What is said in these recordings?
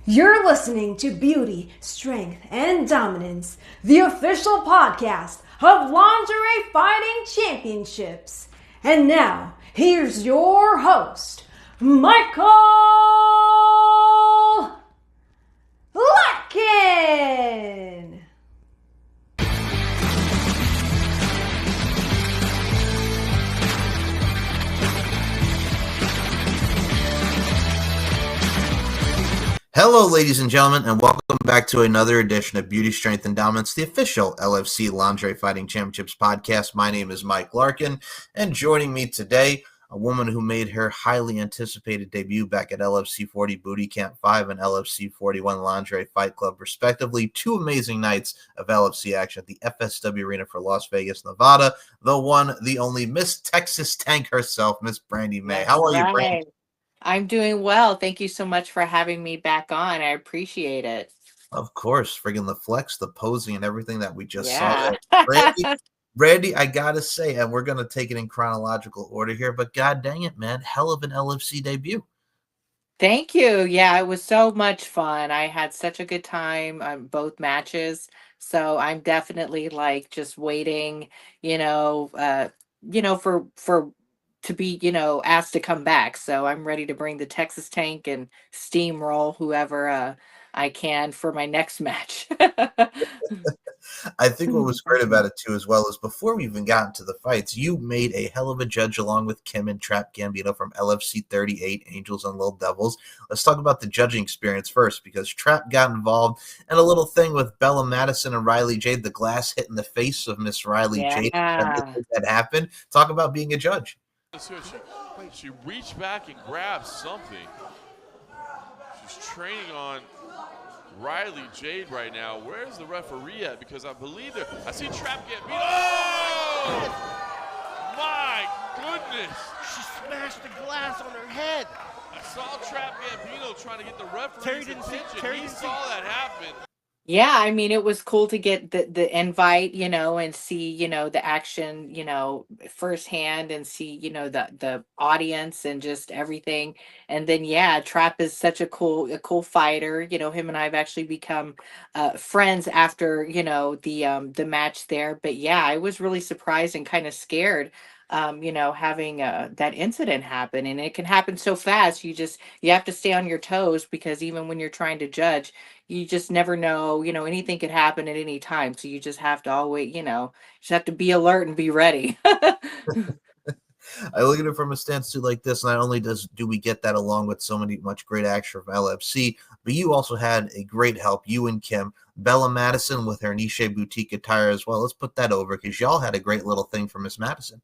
You're listening to Beauty, Strength, and Dominance, the official podcast of Lingerie Fighting Championships. And now, here's your host, Michael Larkin. Hello, ladies and gentlemen, and welcome back to another edition of Beauty, Strength, and Dominance, the official LFC Lingerie Fighting Championships podcast. My name is Mike Larkin, and joining me today, a woman who made her highly anticipated debut back at LFC 40 Booty Camp 5 and LFC 41 Lingerie Fight Club, respectively. Two amazing nights of LFC action at the FSW Arena for Las Vegas, Nevada. The one, the only Miss Texas Tank herself, Miss Brandi Mae. How are you, Brandi? I'm doing well. Thank you so much for having me back on. I appreciate it. Of course, friggin' the flex, the posing, and everything that we just saw Yeah. there. Brandi, I gotta say, and we're gonna take it in chronological order here, but god dang it, man, hell of an LFC debut. Thank you. Yeah, it was so much fun. I had such a good time on both matches. So I'm definitely like just waiting, for to be, asked to come back. So I'm ready to bring the Texas Tank and steamroll whoever I can for my next match. I think what was great about it too, as well, is before we even got into the fights, you made a hell of a judge along with Kim and Trap Gambino from LFC 38 Angels and Little Devils. Let's talk about the judging experience first, because Trap got involved in a little thing with Bella Madison and Riley Jade, the glass hit in the face of Miss Riley Jade. Yeah. That happened. Talk about being a judge. She reached back and grabbed something. She's training on Riley Jade right now. Where's the referee at? Because I believe there. I see Trap Gambino. Oh! My goodness! She smashed the glass on her head. I saw Trap Gambino trying to get the referee's attention. He saw that happen. Yeah, I mean, it was cool to get the invite, and see, the action, firsthand, and see, the audience and just everything. And then yeah, Trap is such a cool fighter. Him and I have actually become friends after, the match there. But yeah, I was really surprised and kind of scared. Having that incident happen, and it can happen so fast. You have to stay on your toes, because even when you're trying to judge, you just never know, anything could happen at any time. So you just have to always, just have to be alert and be ready. I look at it from a stance too like this. Not only do we get that along with so much great action from LFC, but you also had a great help. You and Kim, Bella Madison with her Nishe Boutique attire as well. Let's put that over, because y'all had a great little thing for Miss Madison.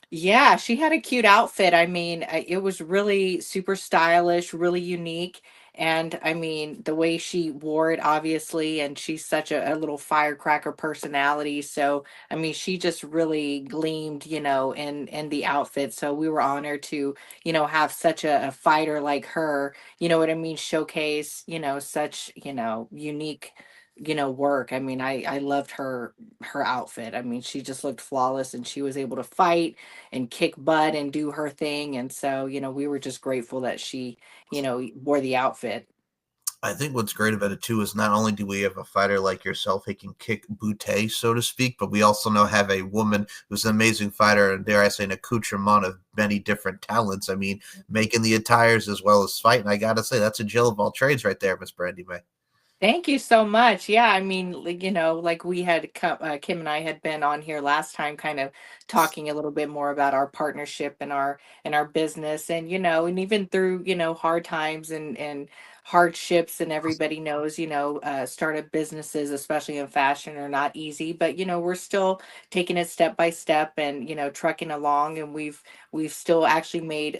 Yeah, she had a cute outfit. I mean, it was really super stylish, really unique. And I mean, the way she wore it, obviously, and she's such a little firecracker personality. So, I mean, she just really gleamed, in the outfit. So we were honored to, have such a fighter like her, you know what I mean, showcase, such, unique, work. I mean, I loved her outfit. I mean, she just looked flawless, and she was able to fight and kick butt and do her thing. And so, we were just grateful that she, wore the outfit. I think what's great about it too is not only do we have a fighter like yourself who can kick bootay, so to speak, but we also now have a woman who's an amazing fighter, and dare I say, an accoutrement of many different talents. I mean, making the attires as well as fighting. I gotta say, that's a Jill of all trades right there, Miss Brandi Mae. Thank you so much. Yeah, I mean, like we had Kim and I had been on here last time, kind of talking a little bit more about our partnership and our business, and and even through hard times and hardships, and everybody knows startup businesses, especially in fashion, are not easy, but we're still taking it step by step, and trucking along, and we've still actually made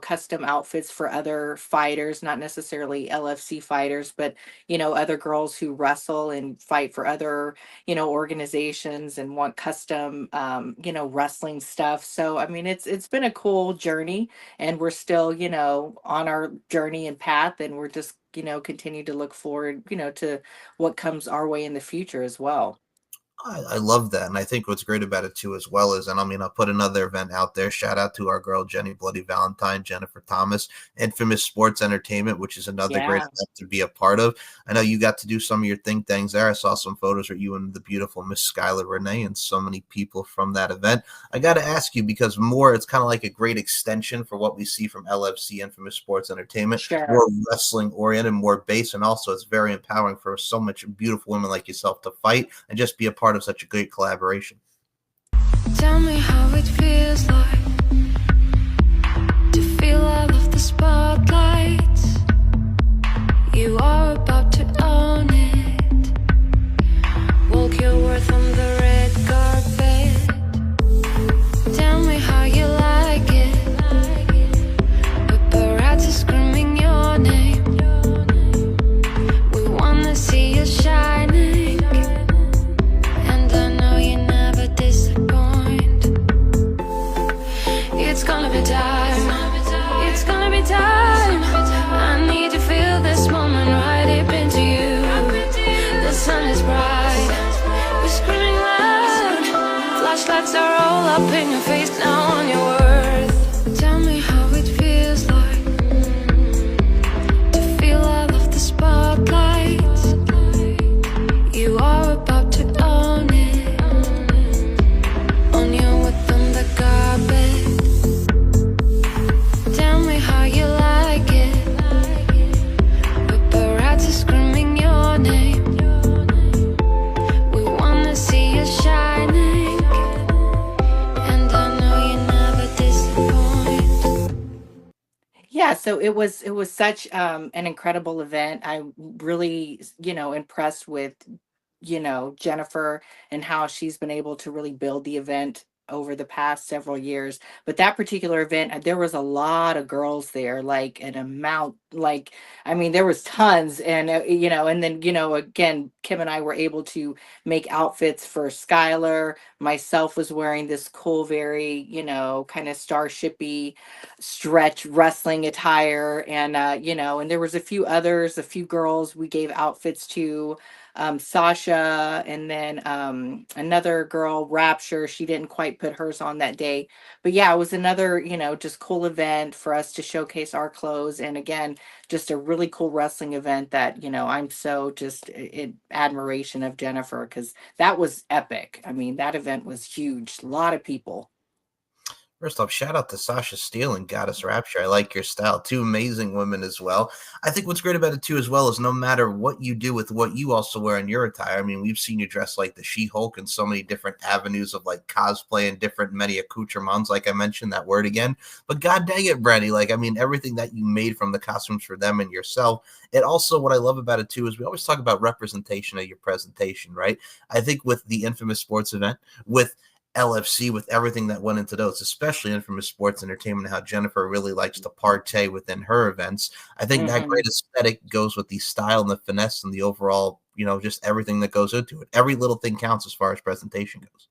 custom outfits for other fighters, not necessarily LFC fighters, but other girls who wrestle and fight for other, organizations, and want custom, wrestling stuff. So, I mean, it's been a cool journey, and we're still, on our journey and path, and we're just, continue to look forward, to what comes our way in the future as well. I love that. And I think what's great about it too, as well, is, and I mean, I'll put another event out there. Shout out to our girl, Jenny Bloody Valentine, Jennifer Thomas, Infamous Sports Entertainment, which is another great Yeah. event to be a part of. I know you got to do some of your think tanks there. I saw some photos with you and the beautiful Miss Skylar Renee and so many people from that event. I got to ask you, because more, it's kind of like a great extension for what we see from LFC, Infamous Sports Entertainment, Sure. more wrestling oriented, more base. And also it's very empowering for so much beautiful women like yourself to fight and just be a part of such a great collaboration. Tell me how it feels like to feel out of the spotlight. You are about to own it. Walk your worth on the red carpet. Tell me how you like it. Paparazzi screaming your name. We wanna see you shining, and I know you never disappoint. It's gonna be time. It's gonna be time. I need to feel this moment right deep into you. The sun is bright. We're screaming loud. Flashlights are all up in your face now on your worth. Tell me how it feels like to feel out of the spotlight. You are about to own it. On your width on the carpet. Tell me how you like it. Paparazzi screaming your name. We wanna see you shining, and I know you never disappoint. Yeah, so it was such an incredible event. I'm really, impressed with, Jennifer and how she's been able to really build the event over the past several years. But that particular event, there was a lot of girls there, like an amount, like, I mean, there was tons. And, and then, again, Kim and I were able to make outfits for Skylar. Myself was wearing this cool, very, kind of starshipy stretch wrestling attire. And and there was a few others, a few girls we gave outfits to, Sasha, and then another girl, Rapture. She didn't quite put hers on that day, but yeah, it was another, just cool event for us to showcase our clothes. And again, just a really cool wrestling event that, I'm so just in admiration of Jennifer, because that was epic. I mean, that event was huge, a lot of people. First off, shout out to Sasha Steele and Goddess Rapture. I like your style. Two amazing women as well. I think what's great about it too, as well, is no matter what you do with what you also wear in your attire. I mean, we've seen you dress like the She-Hulk in so many different avenues of like cosplay and different many accoutrements, like I mentioned that word again. But god dang it, Brandi, like, I mean, everything that you made from the costumes for them and yourself. It also, what I love about it too, is we always talk about representation of your presentation, right? I think with the Infamous Sports event, with LFC, with everything that went into those, especially Infamous Sports Entertainment, how Jennifer really likes to partay within her events. I think that Mhm. great aesthetic goes with the style and the finesse and the overall, just everything that goes into it. Every little thing counts as far as presentation goes.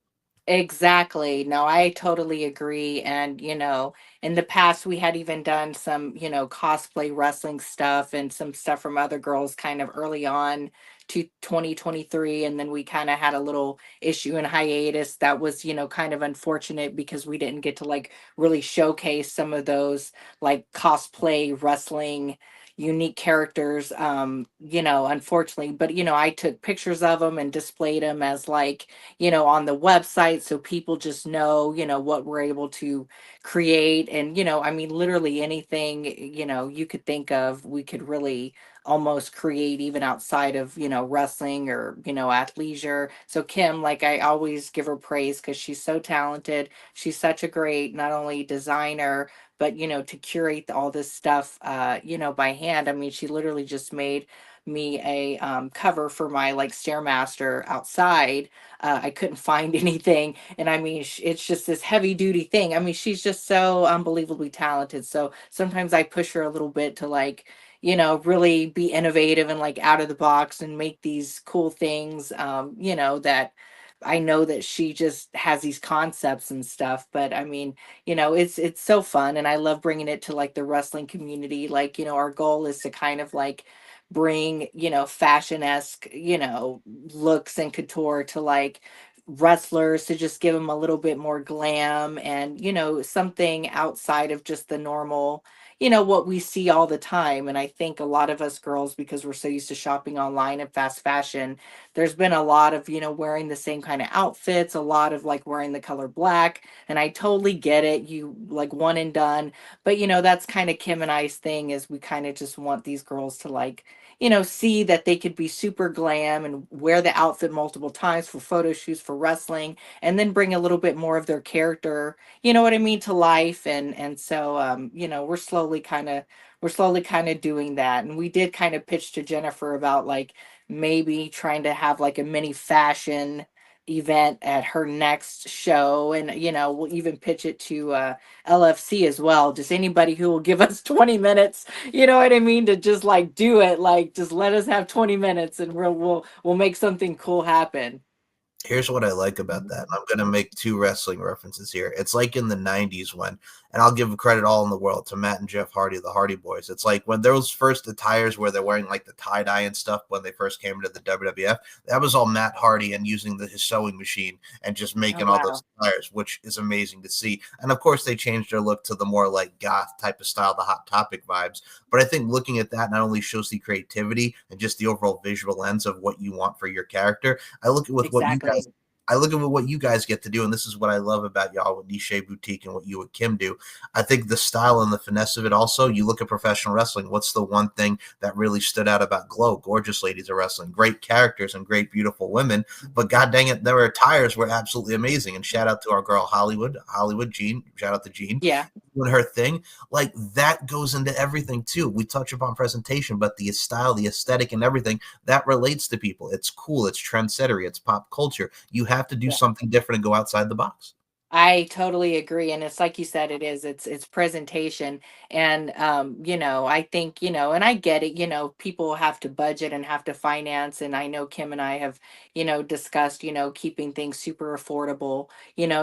Exactly. No, I totally agree. And, in the past, we had even done some, cosplay wrestling stuff and some stuff from other girls kind of early on to 2023. And then we kind of had a little issue in hiatus that was, kind of unfortunate because we didn't get to like really showcase some of those like cosplay wrestling unique characters, unfortunately. But, I took pictures of them and displayed them as like, on the website, so people just know, what we're able to create. And, I mean, literally anything, you could think of, we could really almost create even outside of, wrestling or, athleisure. So Kim, like I always give her praise because she's so talented. She's such a great, not only designer, but, to curate all this stuff, by hand. I mean, she literally just made me a cover for my like stairmaster outside. I couldn't find anything. And I mean, it's just this heavy duty thing. I mean, she's just so unbelievably talented. So sometimes I push her a little bit to like, really be innovative and like out of the box and make these cool things, that I know that she just has these concepts and stuff. But I mean, it's so fun. And I love bringing it to like the wrestling community. Like, our goal is to kind of like bring, fashion-esque, looks and couture to like wrestlers, to just give them a little bit more glam and, something outside of just the normal, what we see all the time. And I think a lot of us girls, because we're so used to shopping online and fast fashion, there's been a lot of, wearing the same kind of outfits, a lot of like wearing the color black. And I totally get it. You like one and done. But, that's kind of Kim and I's thing, is we kind of just want these girls to like, see that they could be super glam and wear the outfit multiple times for photo shoots, for wrestling, and then bring a little bit more of their character, you know what I mean, to life. And so, we're slowly kind of doing that. And we did kind of pitch to Jennifer about like maybe trying to have like a mini fashion event at her next show. And, we'll even pitch it to LFC as well. Just anybody who will give us 20 minutes, you know what I mean, to just like do it. Like just let us have 20 minutes and we'll make something cool happen. Here's what I like about that. I'm going to make two wrestling references here. It's like in the 90s when, and I'll give credit all in the world to Matt and Jeff Hardy, the Hardy Boys. It's like when those first attires where they're wearing like the tie-dye and stuff when they first came into the WWF, that was all Matt Hardy and using his sewing machine and just making all those attires, which is amazing to see. And of course, they changed their look to the more like goth type of style, the Hot Topic vibes. But I think looking at that not only shows the creativity and just the overall visual lens of what you want for your character. I look at what you guys get to do, and this is what I love about y'all with Nishe Boutique and what you and Kim do. I think the style and the finesse of it also, you look at professional wrestling, what's the one thing that really stood out about Glow? Gorgeous ladies of wrestling, great characters and great, beautiful women, but god dang it, their attires were absolutely amazing. And shout out to our girl Hollywood Jean, shout out to Jean. Yeah. Doing her thing. Like that goes into everything too. We touch upon presentation, but the style, the aesthetic and everything that relates to people. It's cool. It's trendsettery. It's pop culture. You have to do something different and go outside the box. I totally agree. And it's like you said, it's presentation. And I think, and I get it, people have to budget and have to finance. And I know Kim and I have, discussed, keeping things super affordable,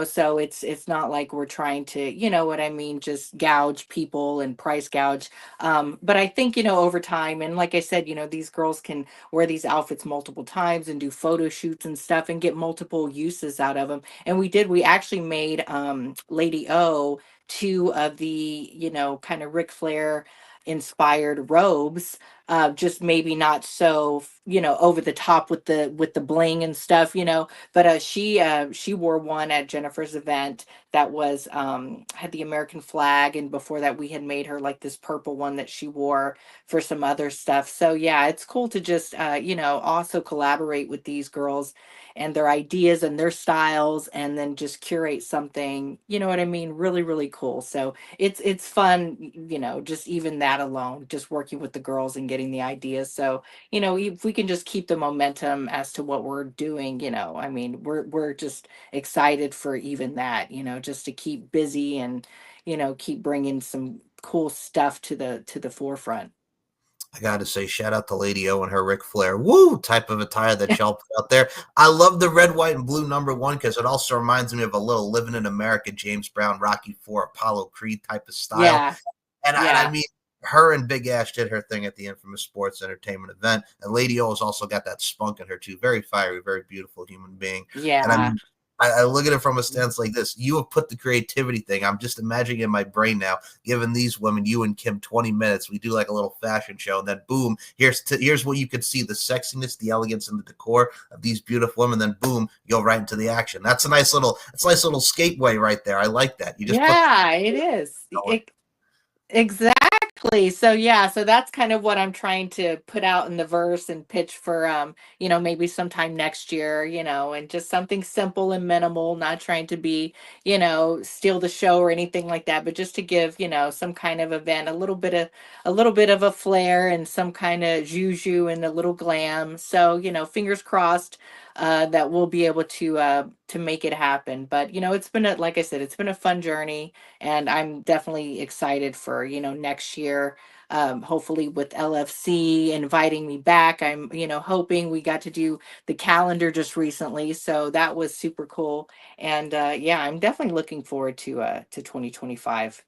so it's not like we're trying to, what I mean, just gouge people and price gouge. But I think, over time, and like I said, these girls can wear these outfits multiple times and do photo shoots and stuff and get multiple uses out of them. And we actually made Lady O two of the, kind of Ric Flair inspired robes, just maybe not so, over the top with the bling and stuff, but she wore one at Jennifer's event that was had the American flag, and before that we had made her like this purple one that she wore for some other stuff. So yeah, it's cool to just also collaborate with these girls and their ideas and their styles, and then just curate something, you know what I mean, really, really cool. So it's fun, just even that alone, just working with the girls and getting the ideas. So, if we can just keep the momentum as to what we're doing, I mean, we're just excited for even that, just to keep busy and, keep bringing some cool stuff to the forefront. I got to say, shout out to Lady O and her Ric Flair woo type of attire that y'all put out there. I love the red, white, and blue #1 because it also reminds me of a little Living in America, James Brown, Rocky IV, Apollo Creed type of style. Yeah. And I mean, her and Big Ash did her thing at the infamous sports entertainment event. And Lady O has also got that spunk in her too. Very fiery, very beautiful human being. Yeah. And I mean, I look at it from a stance like this. You have put the creativity thing. I'm just imagining in my brain now, giving these women, you and Kim, 20 minutes. We do like a little fashion show, and then boom, here's what you could see: the sexiness, the elegance, and the decor of these beautiful women. Then boom, you go right into the action. That's a nice little skateway right there. I like that. You just it is. Exactly. So yeah, so that's kind of what I'm trying to put out in the verse and pitch for maybe sometime next year, and just something simple and minimal, not trying to be, steal the show or anything like that, but just to give, some kind of event, a little bit of a flair and some kind of juju and a little glam. So, fingers crossed that we'll be able to make it happen. But it's been like I said, it's been a fun journey, and I'm definitely excited for next year. Hopefully with LFC inviting me back. I'm hoping. We got to do the calendar just recently, so that was super cool. And yeah, I'm definitely looking forward to 2025.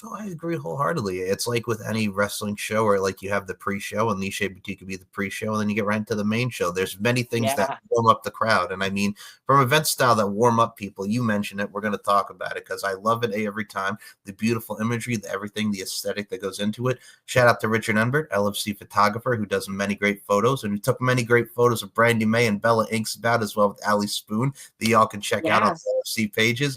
Oh, I agree wholeheartedly. It's like with any wrestling show, or like you have the pre-show, and Nishe Boutique could be the pre-show, and then you get right into the main show. There's many things that Yeah. warm up the crowd, and I mean, from event style that warm up people. You mentioned it. We're going to talk about it because I love it every time. The beautiful imagery, the everything, the aesthetic that goes into it. Shout out to Richard Anber, LFC photographer, who does many great photos, and who took many great photos of Brandi Mae and Bella Inks about, as well with Ali Spoon, that y'all can check out on Yeah. the LFC pages.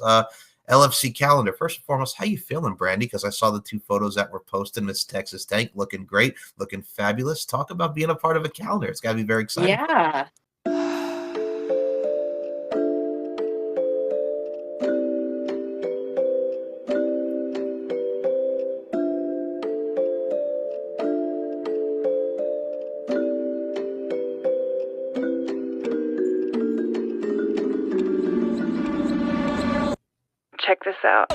LFC calendar. First and foremost, how you feeling, Brandi? Because I saw the 2 photos that were posted. Miss Texas Tank looking great, looking fabulous. Talk about being a part of a calendar. It's got to be very exciting. Yeah. Check this out.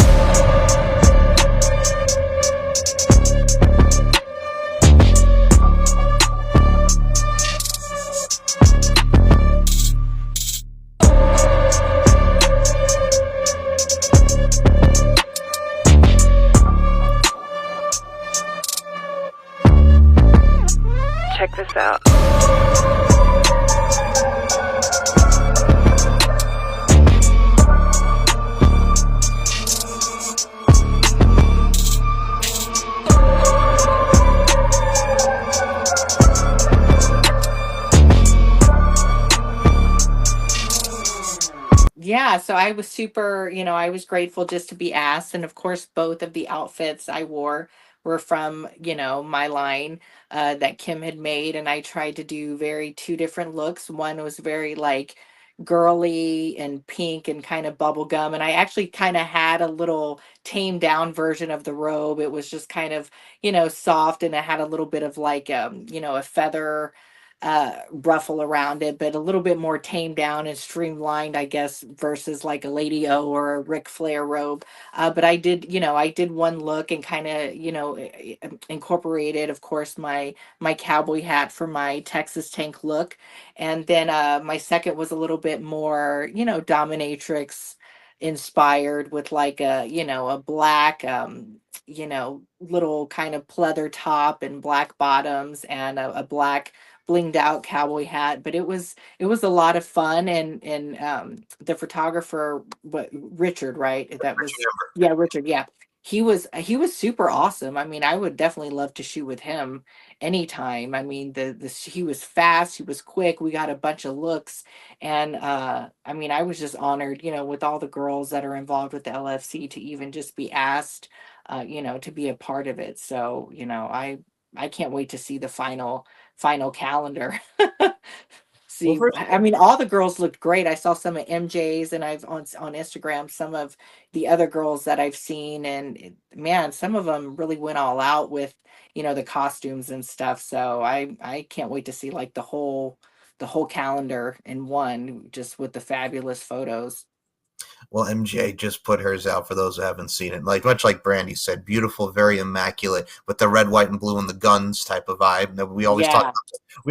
Check this out. Yeah, so I was super, I was grateful just to be asked. And of course, both of the outfits I wore were from, my line that Kim had made. And I tried to do very 2 different looks. One was very like girly and pink and kind of bubblegum. And I actually kind of had a little tamed down version of the robe. It was just kind of, soft, and it had a little bit of like, a feather ruffle around it, but a little bit more tamed down and streamlined, I guess, versus like a Lady O or a Ric Flair robe. But I did one look and kind of, incorporated, of course, my cowboy hat for my Texas Tank look, and then my second was a little bit more, dominatrix inspired, with like a black little kind of pleather top and black bottoms, and a black blinged out cowboy hat. But it was a lot of fun. And the photographer, Richard, right, that was, yeah, Richard, yeah, he was super awesome. I mean, I would definitely love to shoot with him anytime. I mean, he was fast, he was quick, we got a bunch of looks. And I mean, I was just honored, with all the girls that are involved with the LFC, to even just be asked, to be a part of it. So, I can't wait to see the final calendar. Well, See, first, I mean, all the girls looked great. I saw some of MJ's, and I've on Instagram some of the other girls that I've seen, and man, some of them really went all out with, the costumes and stuff. So I can't wait to see like the whole calendar in one, just with the fabulous photos. well, MJ just put hers out for those who haven't seen it. Like much like Brandi said, beautiful, very immaculate, with the red, white, and blue and the guns type of vibe. That Yeah. we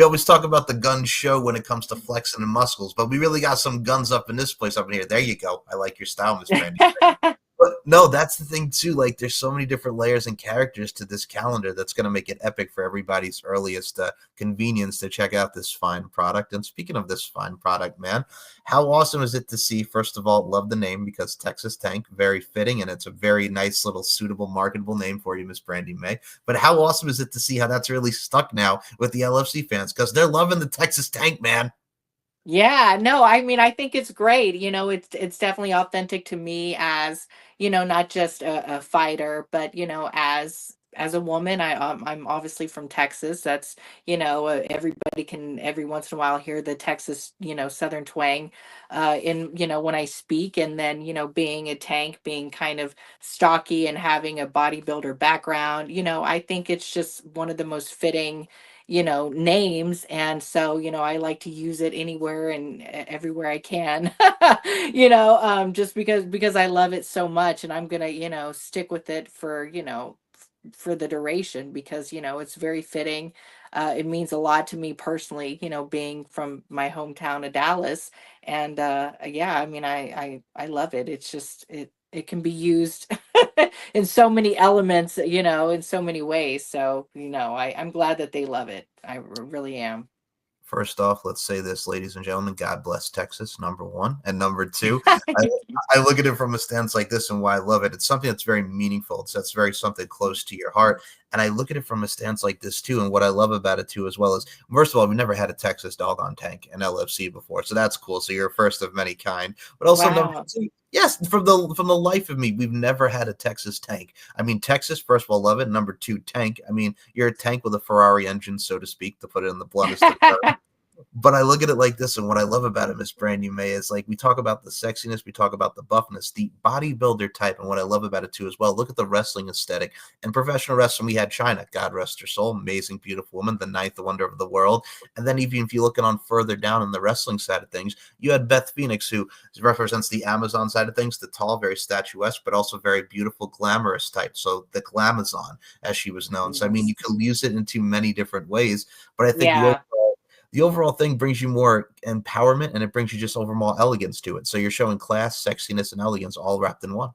always talk about the gun show when it comes to flexing and muscles, but we really got some guns up in this place up in here. There you go. I like your style, Miss Brandi. But no, that's the thing too. Like, there's so many different layers and characters to this calendar that's going to make it epic for everybody's earliest convenience to check out this fine product. And speaking of this fine product, man, how awesome is it to see? First of all, love the name because Texas Tank, very fitting, and it's a very nice little suitable, marketable name for you, Miss Brandi Mae. But how awesome is it to see how that's really stuck now with the LFC fans because they're loving the Texas Tank, man. Yeah, no, I mean, I think it's great. It's definitely authentic to me as, not just a fighter, but, as a woman. I'm obviously from Texas. That's, everybody can every once in a while hear the Texas, Southern twang in, when I speak. And then, being a tank, being kind of stocky and having a bodybuilder background, I think it's just one of the most fitting, names. And so, I like to use it anywhere and everywhere I can, just because I love it so much. And I'm gonna, stick with it for, for the duration, because, it's very fitting. It means a lot to me personally, being from my hometown of Dallas. And yeah, I mean, I love it. It's just it can be used in so many elements, in so many ways. So, I'm glad that they love it. I really am. First off, let's say this, ladies and gentlemen, God bless Texas, number one. And number two, I look at it from a stance like this and why I love it. It's something that's very meaningful. That's very something close to your heart. And I look at it from a stance like this too. And what I love about it too, as well as, first of all, we never had a Texas doggone tank in LFC before. So that's cool. So you're a first of many kind. But also number Wow. two, yes, from the life of me, we've never had a Texas tank. I mean, Texas, first of all, love it. Number two, tank. I mean, you're a tank with a Ferrari engine, so to speak, to put it in the bluntest of terms. But I look at it like this, and what I love about it, Miss Brandi Mae, is like we talk about the sexiness, we talk about the buffness, the bodybuilder type, and what I love about it too as well. Look at the wrestling aesthetic and professional wrestling. We had China, God rest her soul, amazing, beautiful woman, the ninth wonder of the world. And then even if you look on further down in the wrestling side of things, you had Beth Phoenix, who represents the Amazon side of things, the tall, very statuesque, but also very beautiful, glamorous type. So the Glamazon, as she was known. So I mean, you could use it into many different ways, but I think Yeah. the overall thing brings you more empowerment, and it brings you just overall elegance to it. So you're showing class, sexiness, and elegance all wrapped in one.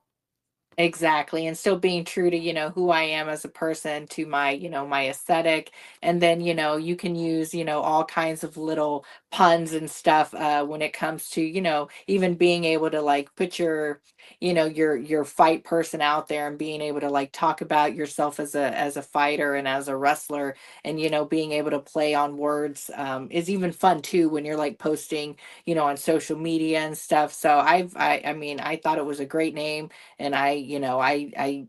Exactly. And still being true to, who I am as a person, to my, my aesthetic. And then, you can use, all kinds of little puns and stuff when it comes to, even being able to like put your, your fight person out there and being able to like talk about yourself as a fighter and as a wrestler, and, being able to play on words is even fun too when you're like posting, on social media and stuff. So I mean, I thought it was a great name, and I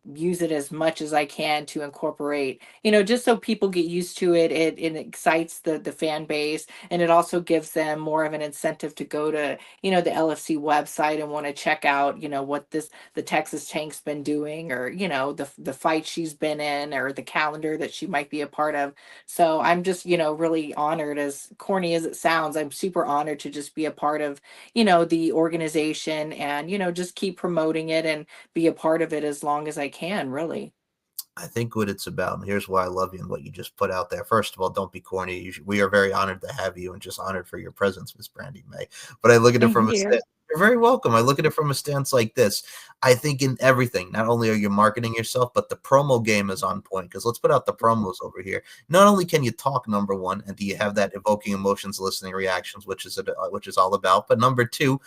use it as much as I can to incorporate, just so people get used to it. It excites the fan base, and it also gives them more of an incentive to go to, the LFC website and want to check out, what the Texas Tank's been doing, or, the fight she's been in, or the calendar that she might be a part of. So I'm just, really honored, as corny as it sounds. I'm super honored to just be a part of, the organization, and, just keep promoting it and be a part of it as long as I can, really. I think what it's about, and here's why I love you and what you just put out there. First of all, don't be corny. We are very honored to have you, and just honored for your presence, Miss Brandi Mae. But I look at it Thank from a you. stance. You're very welcome. I look at it from a stance like this. I think in everything, not only are you marketing yourself, but the promo game is on point. Because let's put out the promos over here. Not only can you talk, number one, and do you have that evoking emotions, listening reactions, which is all about, but number two,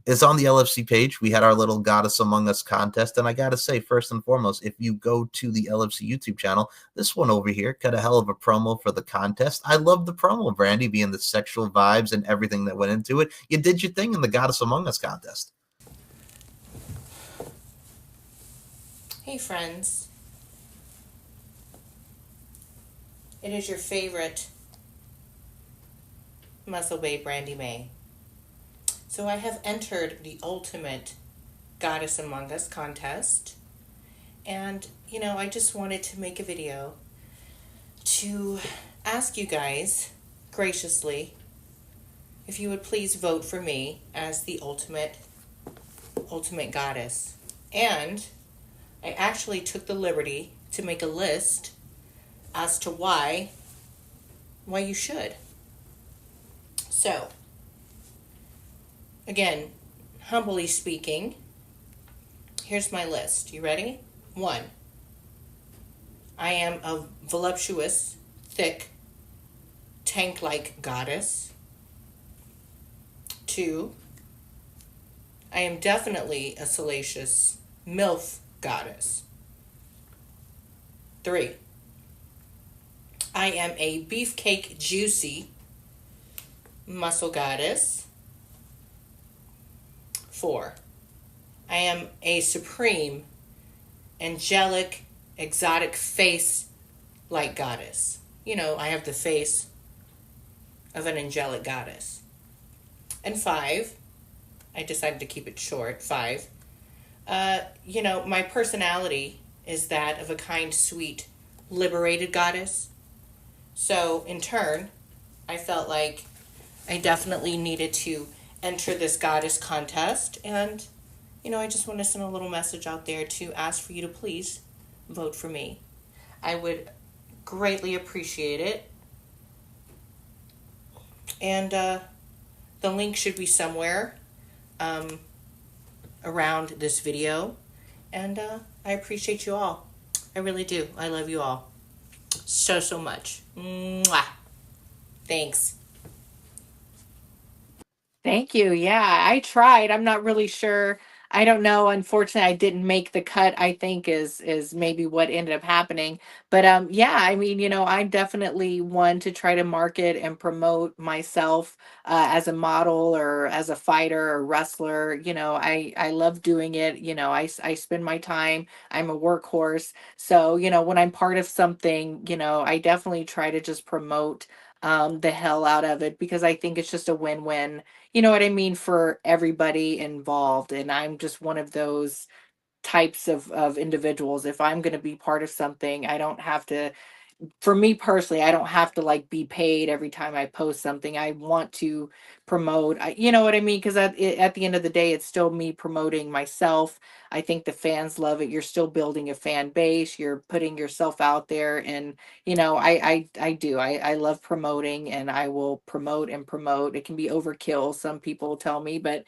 it's on the LFC page. We had our little Goddess Among Us contest. And I got to say, first and foremost, if you go to the LFC YouTube channel, this one over here got a hell of a promo for the contest. I love the promo, Brandi, being the sexual vibes and everything that went into it. You did your thing in the Goddess Among Us contest. Hey, friends. It is your favorite Muscle Babe, Brandi Mae. So I have entered the ultimate Goddess Among Us contest. And, I just wanted to make a video to ask you guys graciously if you would please vote for me as the ultimate goddess. And I actually took the liberty to make a list as to why you should. So, again, humbly speaking, here's my list. You ready? 1, I am a voluptuous, thick, tank-like goddess. 2, I am definitely a salacious MILF goddess. 3, I am a beefcake juicy muscle goddess. 4, I am a supreme, angelic, exotic face-like goddess. I have the face of an angelic goddess. And 5, I decided to keep it short, 5, my personality is that of a kind, sweet, liberated goddess. So, in turn, I felt like I definitely needed to enter this goddess contest, and I just want to send a little message out there to ask for you to please vote for me. I would greatly appreciate it. And the link should be somewhere around this video. And I appreciate you all. I really do. I love you all so, so much. Mwah. Thanks. Thank you. Yeah, I tried. I'm not really sure. I don't know. Unfortunately, I didn't make the cut, I think is maybe what ended up happening. But yeah, I mean, I'm definitely one to try to market and promote myself as a model or as a fighter or wrestler. I love doing it. I spend my time. I'm a workhorse. So, when I'm part of something, I definitely try to just promote the hell out of it because I think it's just a win-win, you know what I mean, for everybody involved. And I'm just one of those types of individuals. If I'm going to be part of something, I don't have to, for me personally, I don't have to like be paid every time I post something. I want to promote, you know what I mean? Because at the end of the day, it's still me promoting myself. I think the fans love it. You're still building a fan base. You're putting yourself out there, and I do. I love promoting, and I will promote and promote. It can be overkill, some people tell me, but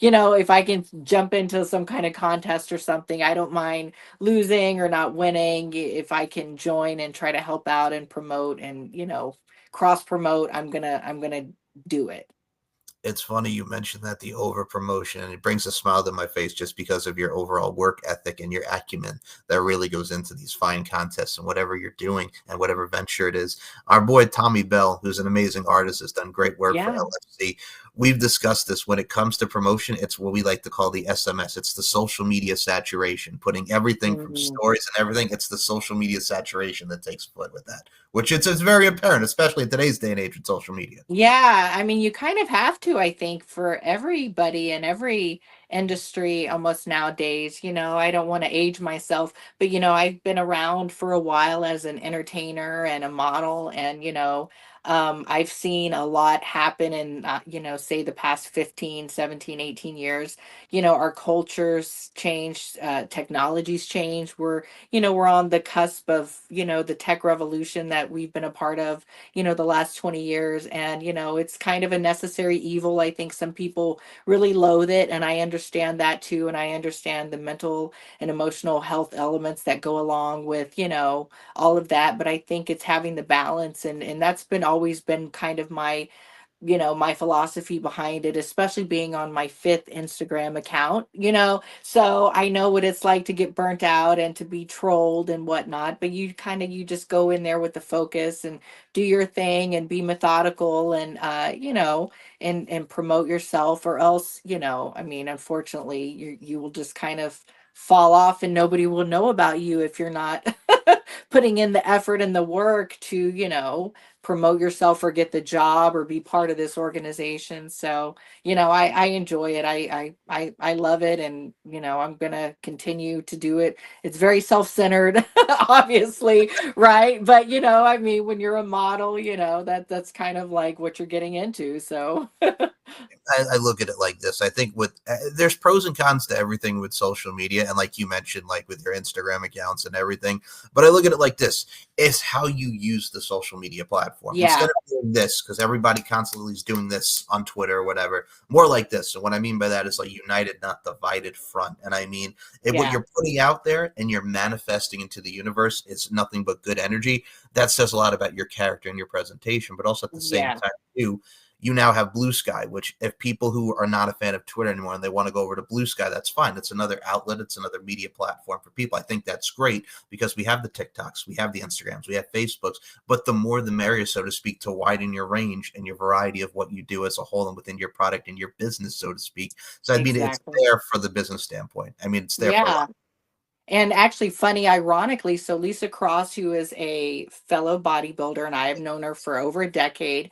if I can jump into some kind of contest or something, I don't mind losing or not winning. If I can join and try to help out and promote and cross promote, I'm gonna do it. It's funny you mentioned that, the over promotion, and it brings a smile to my face just because of your overall work ethic and your acumen that really goes into these fine contests and whatever you're doing and whatever venture it is. Our boy Tommy Bell, who's an amazing artist, has done great work for Yeah. LFC. We've discussed this. When it comes to promotion, it's what we like to call the SMS. It's the social media saturation, putting everything from Mhm. stories and everything. It's the social media saturation that takes foot with that, which it's very apparent, especially in today's day and age with social media. Yeah, I mean, you kind of have to, I think, for everybody in every industry almost nowadays. I don't want to age myself, but I've been around for a while as an entertainer and a model, and I've seen a lot happen in say the past 15, 17, 18 years. Our cultures changed, technologies changed. We're on the cusp of, the tech revolution that we've been a part of the last 20 years. And, it's kind of a necessary evil. I think some people really loathe it. And I understand that too. And I understand the mental and emotional health elements that go along with, all of that. But I think it's having the balance. And that's been always been kind of my philosophy behind it, especially being on my fifth Instagram account, so I know what it's like to get burnt out and to be trolled and whatnot. But you just go in there with the focus and do your thing and be methodical and, and promote yourself, or else, I mean, unfortunately, you will just kind of fall off and nobody will know about you if you're not putting in the effort and the work to, promote yourself or get the job or be part of this organization. So, I enjoy it. I love it. And, I'm going to continue to do it. It's very self-centered, obviously. Right. But, I mean, when you're a model, that's kind of like what you're getting into. So, I look at it like this. I think there's pros and cons to everything with social media, and like you mentioned, like with your Instagram accounts and everything. But I look at it like this: it's how you use the social media platform. yeah. Instead of doing this, because everybody constantly is doing this on Twitter or whatever, more like this. And what I mean by that is like united, not divided front. And I mean, what Yeah. you're putting out there and you're manifesting into the universe is nothing but good energy. That says a lot about your character and your presentation, but also at the same Yeah. time too, you now have Blue Sky, which if people who are not a fan of Twitter anymore and they want to go over to Blue Sky, that's fine. It's another outlet. It's another media platform for people. I think that's great because we have the TikToks, we have the Instagrams, we have Facebooks, but the more the merrier, so to speak, to widen your range and your variety of what you do as a whole and within your product and your business, so to speak. So I mean, it's Exactly. there for the business standpoint. I mean, it's there for a Yeah. lot. And actually, funny, ironically, so Lisa Cross, who is a fellow bodybuilder, and I have known her for over a decade.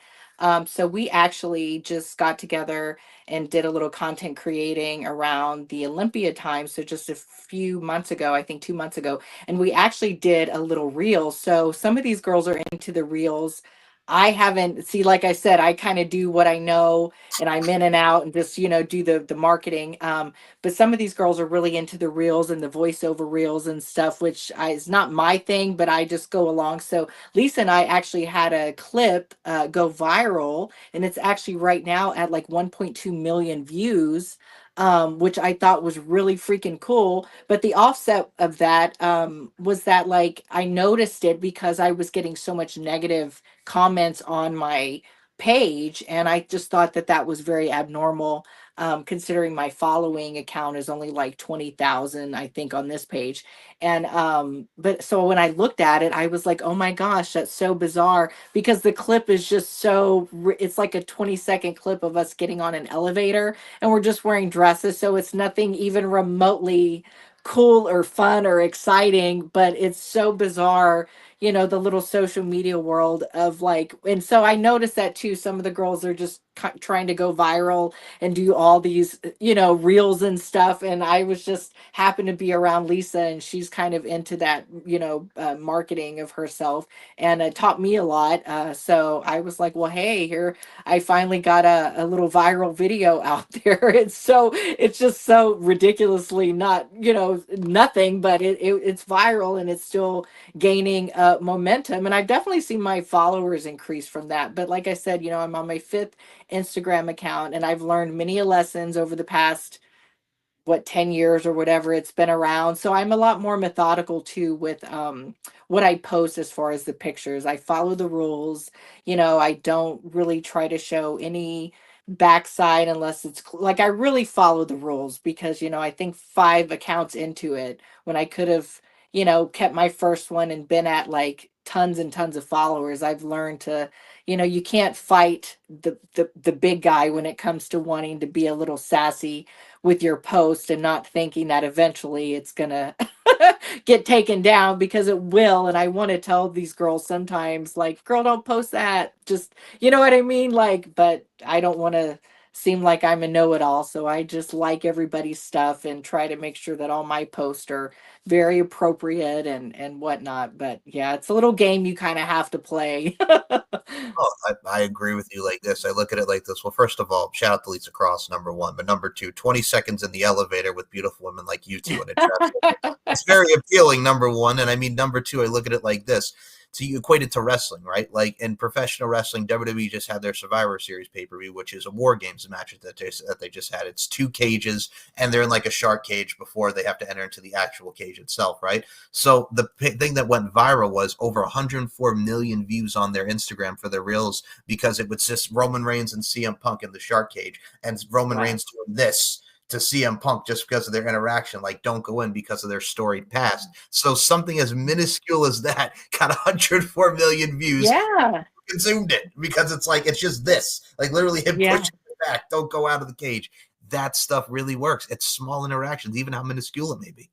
So we actually just got together and did a little content creating around the Olympia time. So just a few months ago, I think 2 months ago, and we actually did a little reel. So some of these girls are into the reels. I haven't see, like I said, I kind of do what I know and I'm in and out and just, do the marketing. But some of these girls are really into the reels and the voiceover reels and stuff, which is not my thing, but I just go along. So Lisa and I actually had a clip go viral, and it's actually right now at like 1.2 million views. Which I thought was really freaking cool. But the offset of that was that, like, I noticed it because I was getting so much negative comments on my page, and I just thought that that was very abnormal, considering my following account is only like 20,000, I think, on this page. And but so when I looked at it, I was like, oh my gosh, that's so bizarre, because the clip is just it's like a 20-second clip of us getting on an elevator, and we're just wearing dresses, so it's nothing even remotely cool or fun or exciting, but it's so bizarre, the little social media world of, like. And so I noticed that too, some of the girls are just trying to go viral and do all these, reels and stuff, and I was just happened to be around Lisa, and she's kind of into that, marketing of herself, and it taught me a lot. So I was like, well, hey, here I finally got a little viral video out there. It's just so ridiculously not, nothing, but it's viral, and it's still gaining momentum. And I've definitely seen my followers increase from that. But like I said, I'm on my 5th Instagram account, and I've learned many lessons over the past, 10 years or whatever it's been around. So I'm a lot more methodical too with what I post as far as the pictures. I follow the rules. I don't really try to show any backside unless it's like, I really follow the rules, because I think 5 accounts into it, when I could have, kept my first one and been at like tons and tons of followers, I've learned to, you can't fight the big guy when it comes to wanting to be a little sassy with your post, and not thinking that eventually it's gonna get taken down, because it will. And I want to tell these girls sometimes, like, girl, don't post that, just, you know what I mean, like. But I don't want to seem like I'm a know-it-all, so I just like everybody's stuff and try to make sure that all my posts are very appropriate and whatnot. But yeah, it's a little game you kind of have to play. Oh, I agree with you like this. I look at it like this. Well, first of all, shout out to Lisa Cross, number one. But number two, 20 seconds in the elevator with beautiful women like you two in a dress. It's very appealing, number one. And I mean, number two, I look at it like this. So you equate it to wrestling, right? Like in professional wrestling, WWE just had their Survivor Series pay-per-view, which is a War Games match that they just had. It's 2 cages, and they're in like a shark cage before they have to enter into the actual cage itself, right? So the thing that went viral was over 104 million views on their Instagram for their reels, because it was just Roman Reigns and CM Punk in the shark cage, and Roman Wow. Reigns doing this to CM Punk just because of their interaction, like don't go in because of their storied past. So something as minuscule as that got 104 million views. Yeah. Consumed it because it's like, it's just this, like literally him Yeah. pushing it back. Don't go out of the cage. That stuff really works. It's small interactions, even how minuscule it may be.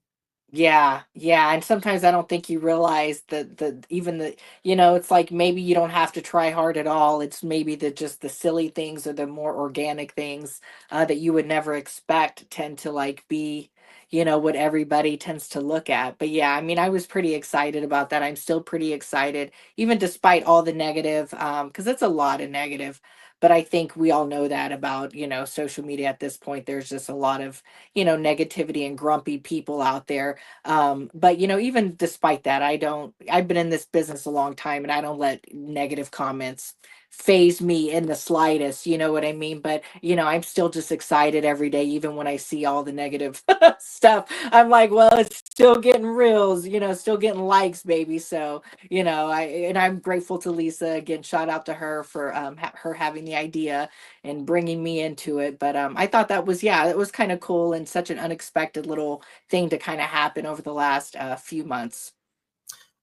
Yeah, yeah, and sometimes I don't think you realize that it's like, maybe you don't have to try hard at all. It's maybe just the silly things, or the more organic things that you would never expect, tend to like be, what everybody tends to look at. But yeah, I mean, I was pretty excited about that. I'm still pretty excited, even despite all the negative, because it's a lot of negative. But I think we all know that about, social media at this point. There's just a lot of, negativity and grumpy people out there. But even despite that, I've been in this business a long time, and I don't let negative comments phase me in the slightest, you know what I mean? But I'm still just excited every day, even when I see all the negative stuff. I'm like, well, it's still getting reels, still getting likes, baby. So I'm grateful to Lisa again. Shout out to her for her having the idea and bringing me into it. But I thought that was, yeah, it was kind of cool, and such an unexpected little thing to kind of happen over the last few months.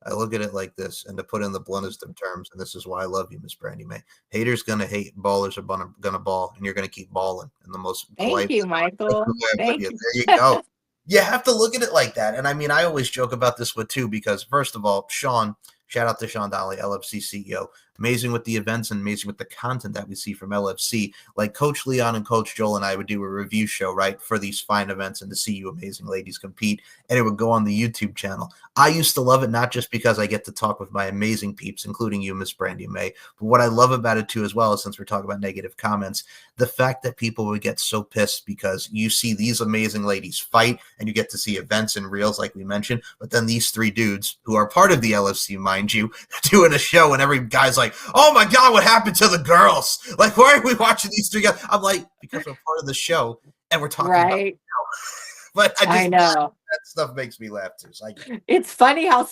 I look at it like this, and to put in the bluntest of terms, and this is why I love you, Miss Brandi Mae. Haters gonna hate, ballers are gonna ball, and you're gonna keep balling. In the most Thank polite you, Michael. way I put Thank you. you. There you go. You have to look at it like that. And I mean, I always joke about this with too, because first of all, Sean, shout out to Sean Donnelly, LFC CEO. amazing with the events and amazing with the content that we see from LFC. Like Coach Leon and Coach Joel and I would do a review show, right, for these fine events and to see you amazing ladies compete, and it would go on the YouTube channel. I used to love it, not just because I get to talk with my amazing peeps, including you, Miss Brandi Mae, but what I love about it too as well is, since we're talking about negative comments, the fact that people would get so pissed because you see these amazing ladies fight and you get to see events and reels like we mentioned, but then these three dudes who are part of the LFC, mind you, doing a show and every guy's like, oh my God, what happened to the girls? Like, why are we watching these three guys? I'm like, because we're part of the show and we're talking about it now. But I know. that stuff makes me laugh too. So It's funny how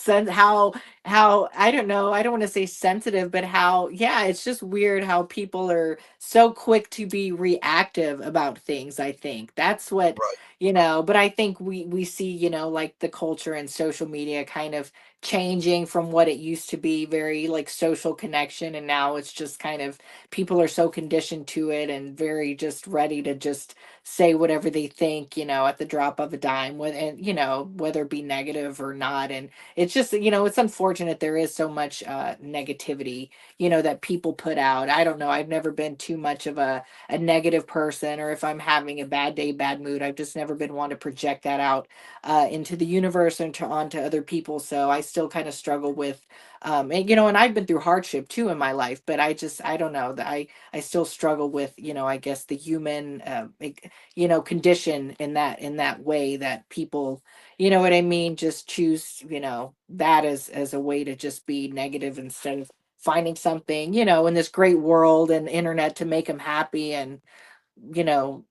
I don't know, I don't want to say sensitive, but how, yeah, it's just weird how people are so quick to be reactive about things. I think that's what, right. but I think we see, like the culture and social media kind of changing from what it used to be, very like social connection, and now it's just kind of, people are so conditioned to it and very just ready to just say whatever they think, at the drop of a dime, and whether it be negative or not. And it's just, it's unfortunate there is so much negativity, that people put out. I don't know. I've never been too much of a negative person, or if I'm having a bad day, bad mood, I've just never been one to project that out into the universe and onto other people. So I still kind of struggle with, and I've been through hardship too in my life, but I don't know that I still struggle with, I guess the human, condition in that way that people, what I mean, just choose, that as a way to just be negative instead of finding something, in this great world and internet to make them happy, and, you know,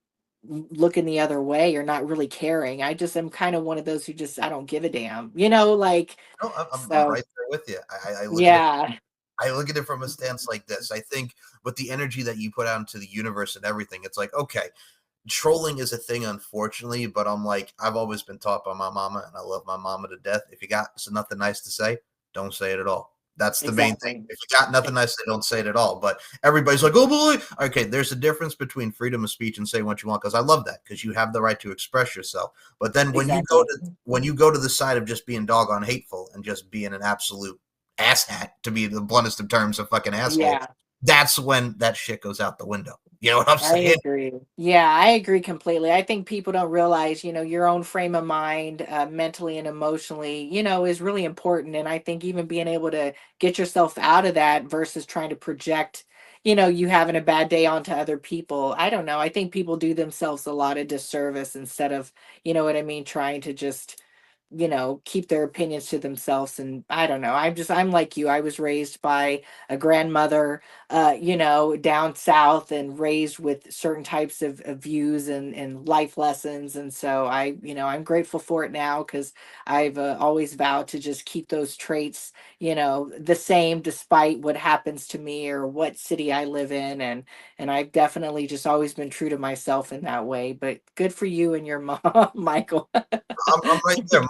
looking the other way or not really caring. I just am kind of one of those who just, I don't give a damn, like, No, I'm so right there with you. I look at it. yeah, I look at it from a stance like this. I think with the energy that you put out into the universe and everything, it's like, okay, trolling is a thing, unfortunately, but I'm like, I've always been taught by my mama, and I love my mama to death. If you got nothing nice to say, don't say it at all. That's the main thing. exactly. If you got nothing nice to say, don't say it at all. But everybody's like, oh boy. Okay, there's a difference between freedom of speech and saying what you want, because I love that, because you have the right to express yourself. But then Exactly. when you go to the side of just being doggone hateful and just being an absolute asshat, to be the bluntest of terms, a fucking asshole, Yeah. that's when that shit goes out the window. You know what I'm I saying? agree. Yeah, I agree completely. I think people don't realize, your own frame of mind, mentally and emotionally, is really important. And I think even being able to get yourself out of that versus trying to project, you having a bad day onto other people. I don't know. I think people do themselves a lot of disservice instead of, what I mean, trying to just, keep their opinions to themselves. And I don't know. I'm like you. I was raised by a grandmother, down south, and raised with certain types of views and life lessons. And so I'm grateful for it now, because I've always vowed to just keep those traits, the same despite what happens to me or what city I live in. And I've definitely just always been true to myself in that way. But good for you and your mom, Michael. I'm right there.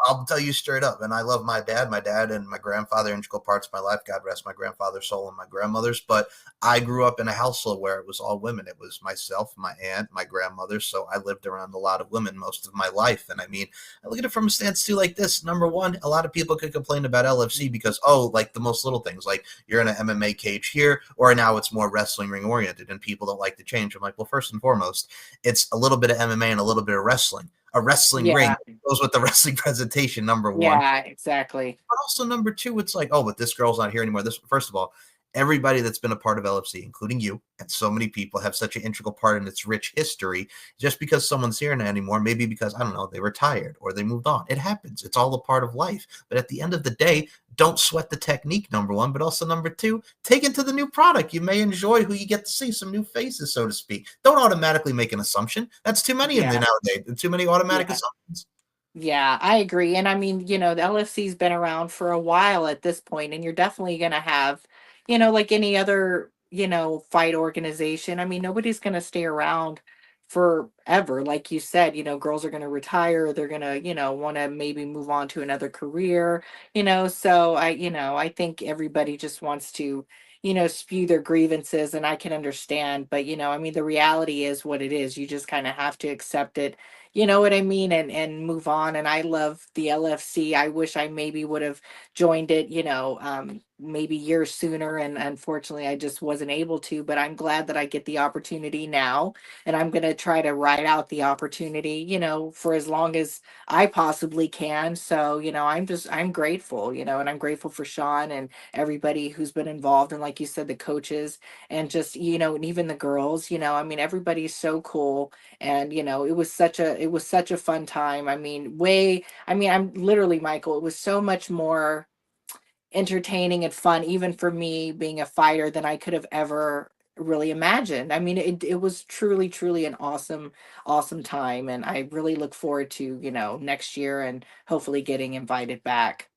I'll tell you straight up, and I love my dad. My dad and my grandfather, integral parts of my life. God rest my grandfather's soul and my grandmother's. But I grew up in a household where it was all women. It was myself, my aunt, my grandmother. So I lived around a lot of women most of my life. And I mean, I look at it from a stance too like this. Number one, a lot of people could complain about LFC because, like the most little things, like you're in an MMA cage here, or now it's more wrestling ring oriented, and people don't like to change. I'm like, well, first and foremost, it's a little bit of MMA and a little bit of wrestling. A wrestling ring Yeah. goes with the wrestling presentation, number one. Yeah, exactly. But also number two, it's like, but this girl's not here anymore. This, first of all, everybody that's been a part of LFC, including you, and so many people have such an integral part in its rich history. Just because someone's here not anymore, maybe because, I don't know, they retired or they moved on. It happens. It's all a part of life. But at the end of the day, don't sweat the technique, number one. But also number two, take it to the new product. You may enjoy who you get to see, some new faces, so to speak. Don't automatically make an assumption. That's too many of them nowadays. Too many automatic assumptions. Yeah, I agree. And I mean, the LFC's been around for a while at this point, and you're definitely going to have, like any other, fight organization. I mean, nobody's going to stay around forever. Like you said, girls are going to retire. They're going to, want to maybe move on to another career, so I think everybody just wants to, spew their grievances, and I can understand. But, I mean, the reality is what it is. You just kind of have to accept it, you know what I mean, and move on. And I love the LFC. I wish I maybe would have joined it, maybe years sooner, and unfortunately I just wasn't able to, but I'm glad that I get the opportunity now, and I'm going to try to ride out the opportunity, for as long as I possibly can. So, I'm grateful, and I'm grateful for Sean and everybody who's been involved, and like you said, the coaches, and just, and even the girls, I mean, everybody's so cool. And, it was such a fun time. I'm literally, Michael, it was so much more entertaining and fun, even for me being a fighter, than I could have ever really imagined. I mean, it was truly, truly an awesome, awesome time. And I really look forward to, next year and hopefully getting invited back.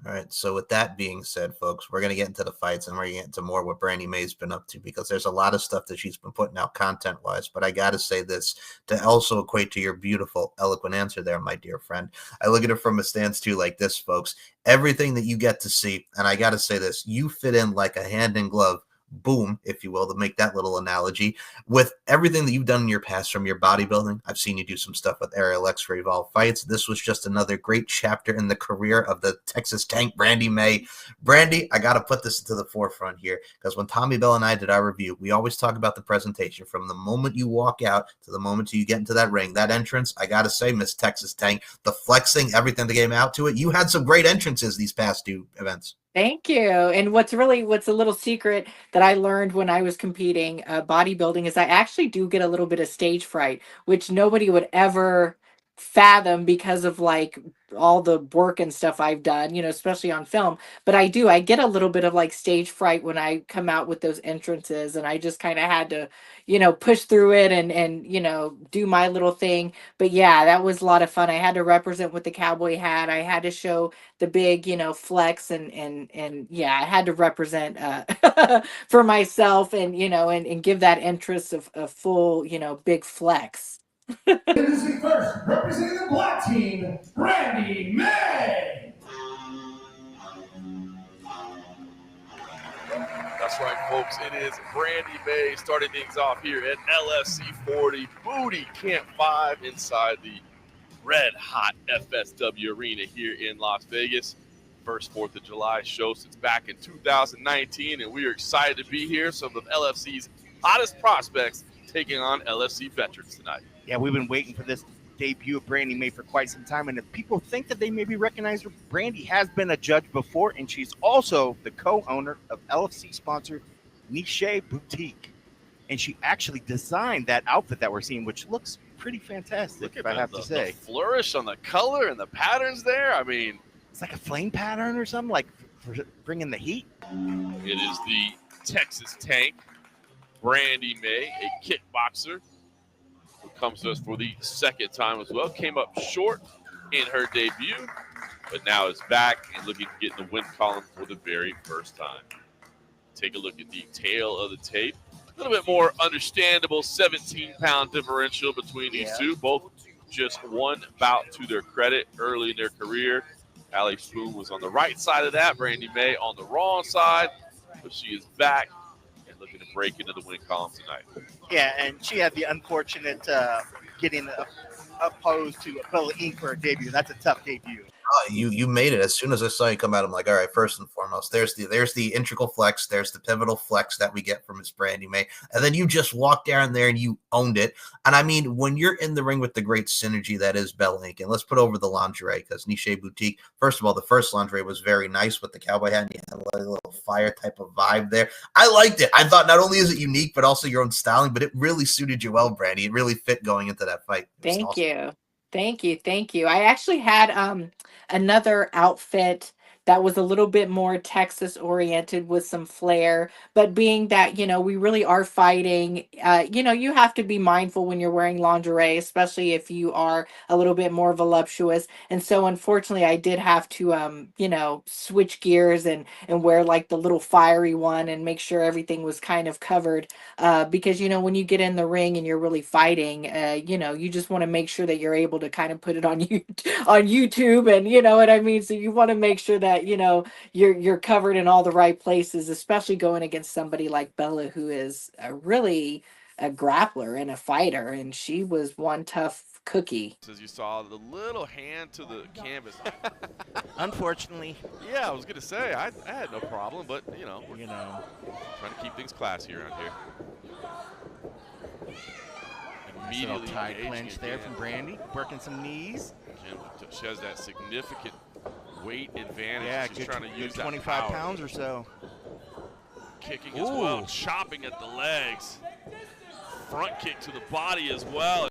All right. So with that being said, folks, we're going to get into the fights and we're going to get into more what Brandi Mae's been up to, because there's a lot of stuff that she's been putting out content-wise. But I got to say this to also equate to your beautiful, eloquent answer there, my dear friend. I look at it from a stance too like this, folks. Everything that you get to see, and I got to say this, you fit in like a hand in glove, boom, if you will, to make that little analogy, with everything that you've done in your past from your bodybuilding. I've seen you do some stuff with Aerial X for Evolve Fights. This was just another great chapter in the career of the Texas Tank, Brandi Mae. Brandi, I got to put this to the forefront here, because when Tommy Bell and I did our review, we always talk about the presentation from the moment you walk out to the moment you get into that ring, that entrance. I got to say, Miss Texas Tank, the flexing, everything that came out to it, you had some great entrances these past two events. Thank you. And what's a little secret that I learned when I was competing bodybuilding is I actually do get a little bit of stage fright, which nobody would ever fathom because of like all the work and stuff I've done, especially on film. But I get a little bit of like stage fright when I come out with those entrances, and I just kind of had to, push through it and do my little thing. But yeah, that was a lot of fun. I had to represent with the cowboy hat. I had to show the big, flex, and yeah, I had to represent for myself, and and give that interest of a full, big flex. Introducing first, representing the black team, Brandi Mae. That's right, folks. It is Brandi Mae starting things off here at LFC 40 Booty Camp 5 inside the red hot FSW arena here in Las Vegas. First 4th of July show since back in 2019, and we are excited to be here. Some of LFC's hottest prospects taking on LFC veterans tonight. Yeah, we've been waiting for this debut of Brandi Mae for quite some time, and if people think that they maybe recognize her, Brandi has been a judge before, and she's also the co-owner of LFC sponsor Nishe Boutique, and she actually designed that outfit that we're seeing, which looks pretty fantastic, if I have to say. The flourish on the color and the patterns there, I mean, it's like a flame pattern or something, like for bringing the heat. It is the Texas Tank, Brandi Mae, a kickboxer who comes to us for the second time as well. Came up short in her debut, but now is back and looking to get in the win column for the very first time. Take a look at the tail of the tape. A little bit more understandable 17-pound differential between these two. Both just one bout to their credit early in their career. Allie Spoon was on the right side of that. Brandi Mae on the wrong side, but she is back and looking to break into the win column tonight. Yeah, and she had the unfortunate getting opposed to Bella Inc. for her debut. That's a tough debut. You made it. As soon as I saw you come out, I'm like, all right, first and foremost, there's the integral flex, there's the pivotal flex that we get from Miss Brandi Mae, and then you just walked down there and you owned it. And I mean, when you're in the ring with the great synergy that is Bell Inc., and let's put over the lingerie, because Nishe Boutique, first of all, the first lingerie was very nice with the cowboy hat, and you had a little fire type of vibe there. I liked it. I thought not only is it unique, but also your own styling, but it really suited you well, Brandi. It really fit going into that fight. Thank you. Thank you. Thank you. I actually had another outfit that was a little bit more Texas oriented with some flair, but being that, we really are fighting, you have to be mindful when you're wearing lingerie, especially if you are a little bit more voluptuous. And so unfortunately I did have to, switch gears and wear like the little fiery one and make sure everything was kind of covered. Because, when you get in the ring and you're really fighting, you just want to make sure that you're able to kind of put it on on YouTube, and you know what I mean? So you want to make sure that, you're covered in all the right places, especially going against somebody like Bella, who is really a grappler and a fighter, and she was one tough cookie. As you saw, the little hand to the canvas. Unfortunately, Yeah, I was going to say, I had no problem, but, we're trying to keep things classy around here. nice little Immediately tie engaging clinch there again. from Brandi, working some knees. She has that significant weight advantage. Yeah, She's good, trying to good use that 25 power. pounds or so. Kicking as well, Ooh. chopping at the legs. Front kick to the body as well.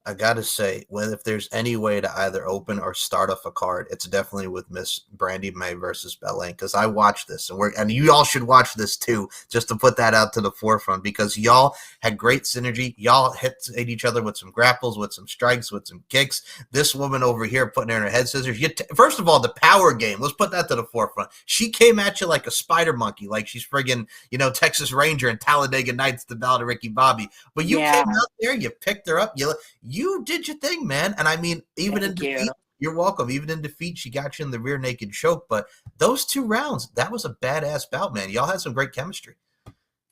I gotta say, well, if there's any way to either open or start off a card, it's definitely with Miss Brandi Mae versus Bella, because I watched this, and you all should watch this too, just to put that out to the forefront, because y'all had great synergy. Y'all hit each other with some grapples, with some strikes, with some kicks. This woman over here putting in her head scissors. First of all, the power game. Let's put that to the forefront. She came at you like a spider monkey, like she's friggin' Texas Ranger and Talladega Nights, the Ballad of Ricky Bobby. But you Yeah. came out there, you picked her up, you did your thing, man. And I mean, even in defeat, you're welcome. Even in defeat, she got you in the rear naked choke. But those 2 rounds, that was a badass bout, man. Y'all had some great chemistry.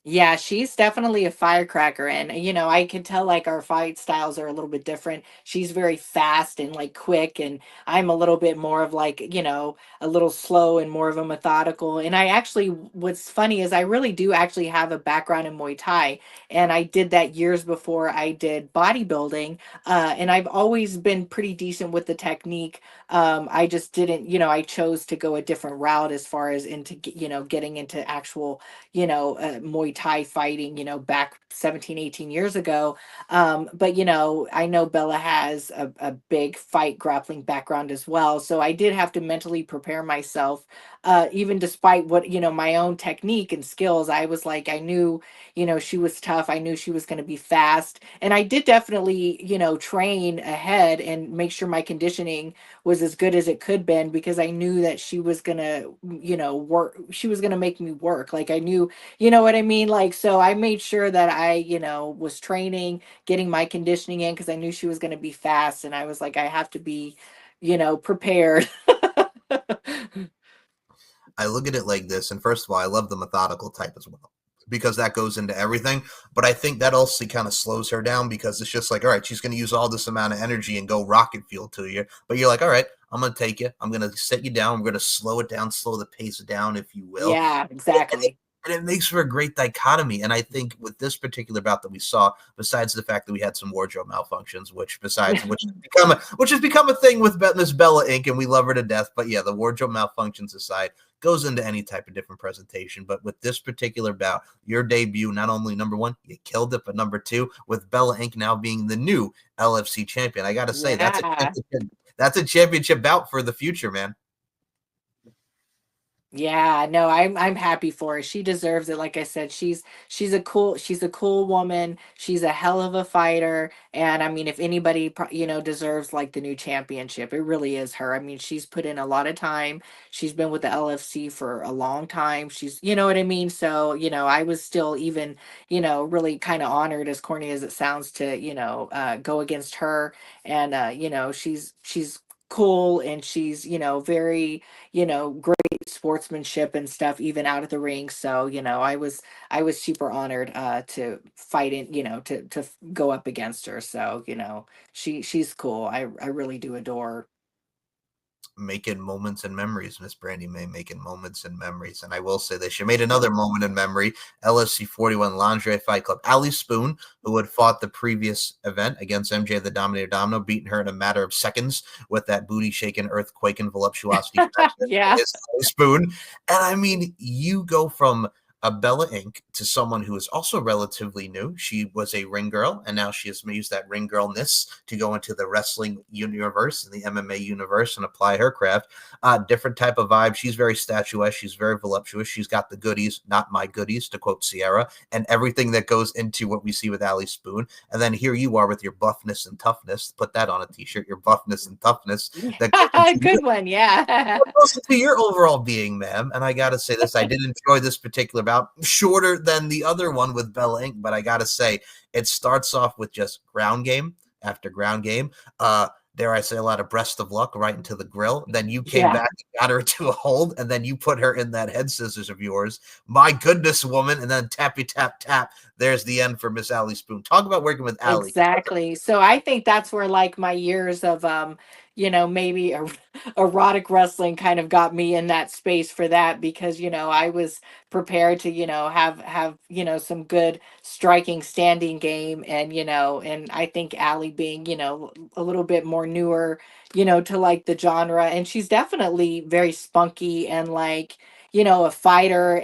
Yeah, she's definitely a firecracker, and I could tell like our fight styles are a little bit different. She's very fast and like quick, and I'm a little bit more of like, a little slow and more of a methodical. And I actually, what's funny is I really do actually have a background in Muay Thai, and I did that years before I did bodybuilding. And I've always been pretty decent with the technique. I just didn't, I chose to go a different route as far as into, getting into actual Muay Thai fighting, back 17, 18 years ago. But, I know Bella has a big fight grappling background as well. So I did have to mentally prepare myself, even despite what, my own technique and skills. I was like, I knew, she was tough. I knew she was going to be fast. And I did definitely, train ahead and make sure my conditioning was as good as it could been, because I knew that she was going to, work. She was going to make me work. Like I knew, you know what I mean? Like, so I made sure that I, was training, getting my conditioning in, because I knew she was going to be fast. And I was like, I have to be, prepared. I look at it like this, and first of all, I love the methodical type as well, because that goes into everything. But I think that also kind of slows her down, because it's just like, all right, she's going to use all this amount of energy and go rocket fuel to you. But you're like, all right, I'm going to take you. I'm going to set you down. I'm going to slow it down, slow the pace down, if you will. Yeah, exactly. And it makes for a great dichotomy. And I think with this particular bout that we saw, besides the fact that we had some wardrobe malfunctions, which has become a thing with Miss Bella Inc., and we love her to death. But yeah, the wardrobe malfunctions aside, goes into any type of different presentation. But with this particular bout, your debut, not only number 1, you killed it, but number 2, with Bella Inc. now being the new LFC champion. I got to say, that's a championship bout for the future, man. Yeah, no, I'm happy for her. She deserves it. Like I said, she's a cool woman. She's a hell of a fighter. And I mean, if anybody, deserves like the new championship, it really is her. I mean, she's put in a lot of time. She's been with the LFC for a long time. She's, you know what I mean? So, I was still even, really kind of honored, as corny as it sounds, to, go against her. And, she's cool, and she's, very, great sportsmanship and stuff, even out of the ring. So, I was super honored to fight in, to go up against her. So, she's cool. I really do adore her. Making moments and memories, Miss Brandi Mae, making moments and memories. And I will say this, she made another moment in memory. LSC 41 Lingerie Fight Club. Ali Spoon, who had fought the previous event against MJ the Dominator Domino, beating her in a matter of seconds with that booty shaking, earthquaking voluptuosity. Yeah. Spoon. And I mean, you go from a Bella Inc. to someone who is also relatively new. She was a ring girl, and now she has used that ring girlness to go into the wrestling universe and the MMA universe and apply her craft. Different type of vibe. She's very statuesque. She's very voluptuous. She's got the goodies, not my goodies, to quote Sierra, and everything that goes into what we see with Ali Spoon. And then here you are with your buffness and toughness. Put that on a t-shirt, your buffness and toughness. Good one, yeah. To your overall being, ma'am. And I got to say this, I did enjoy this particular bout. Shorter than the other one with Bella Inc., but I gotta say, it starts off with just ground game after ground game. Dare I say, a lot of breast of luck right into the grill. Then you came back and got her to a hold, and then you put her in that head scissors of yours. My goodness, woman. And then tappy tap tap there's the end for Miss Allie Spoon. Talk about working with Allie. Exactly. So I think that's where like my years of maybe erotic wrestling kind of got me in that space for that, because I was prepared to have some good striking standing game, and I think Allie being a little bit more newer to like the genre, and she's definitely very spunky and like a fighter.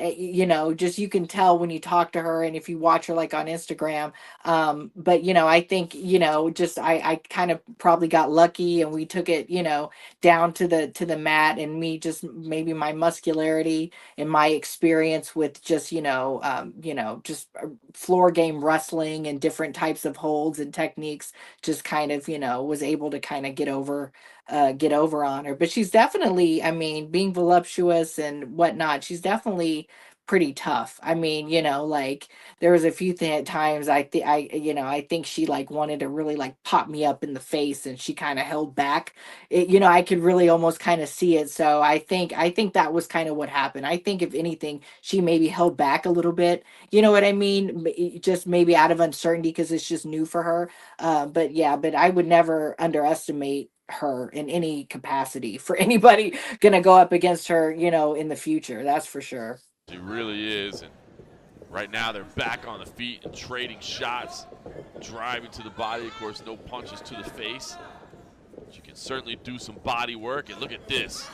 Just you can tell when you talk to her and if you watch her like on Instagram. But I think just I kind of probably got lucky, and we took it down to the mat, and me just maybe my muscularity and my experience with just just floor game wrestling and different types of holds and techniques just kind of was able to kind of get over on her. But she's definitely, I mean, being voluptuous and whatnot, she's definitely pretty tough. I mean, like there was a few times I think she like wanted to really like pop me up in the face, and she kind of held back. I could really almost kind of see it. So I think that was kind of what happened. I think if anything, she maybe held back a little bit. You know what I mean? Just maybe out of uncertainty because it's just new for her. But yeah, but I would never underestimate her in any capacity for anybody gonna go up against her, in the future. That's for sure. She really is. And right now they're back on the feet and trading shots, driving to the body. Of course, no punches to the face. She can certainly do some body work. And look at this.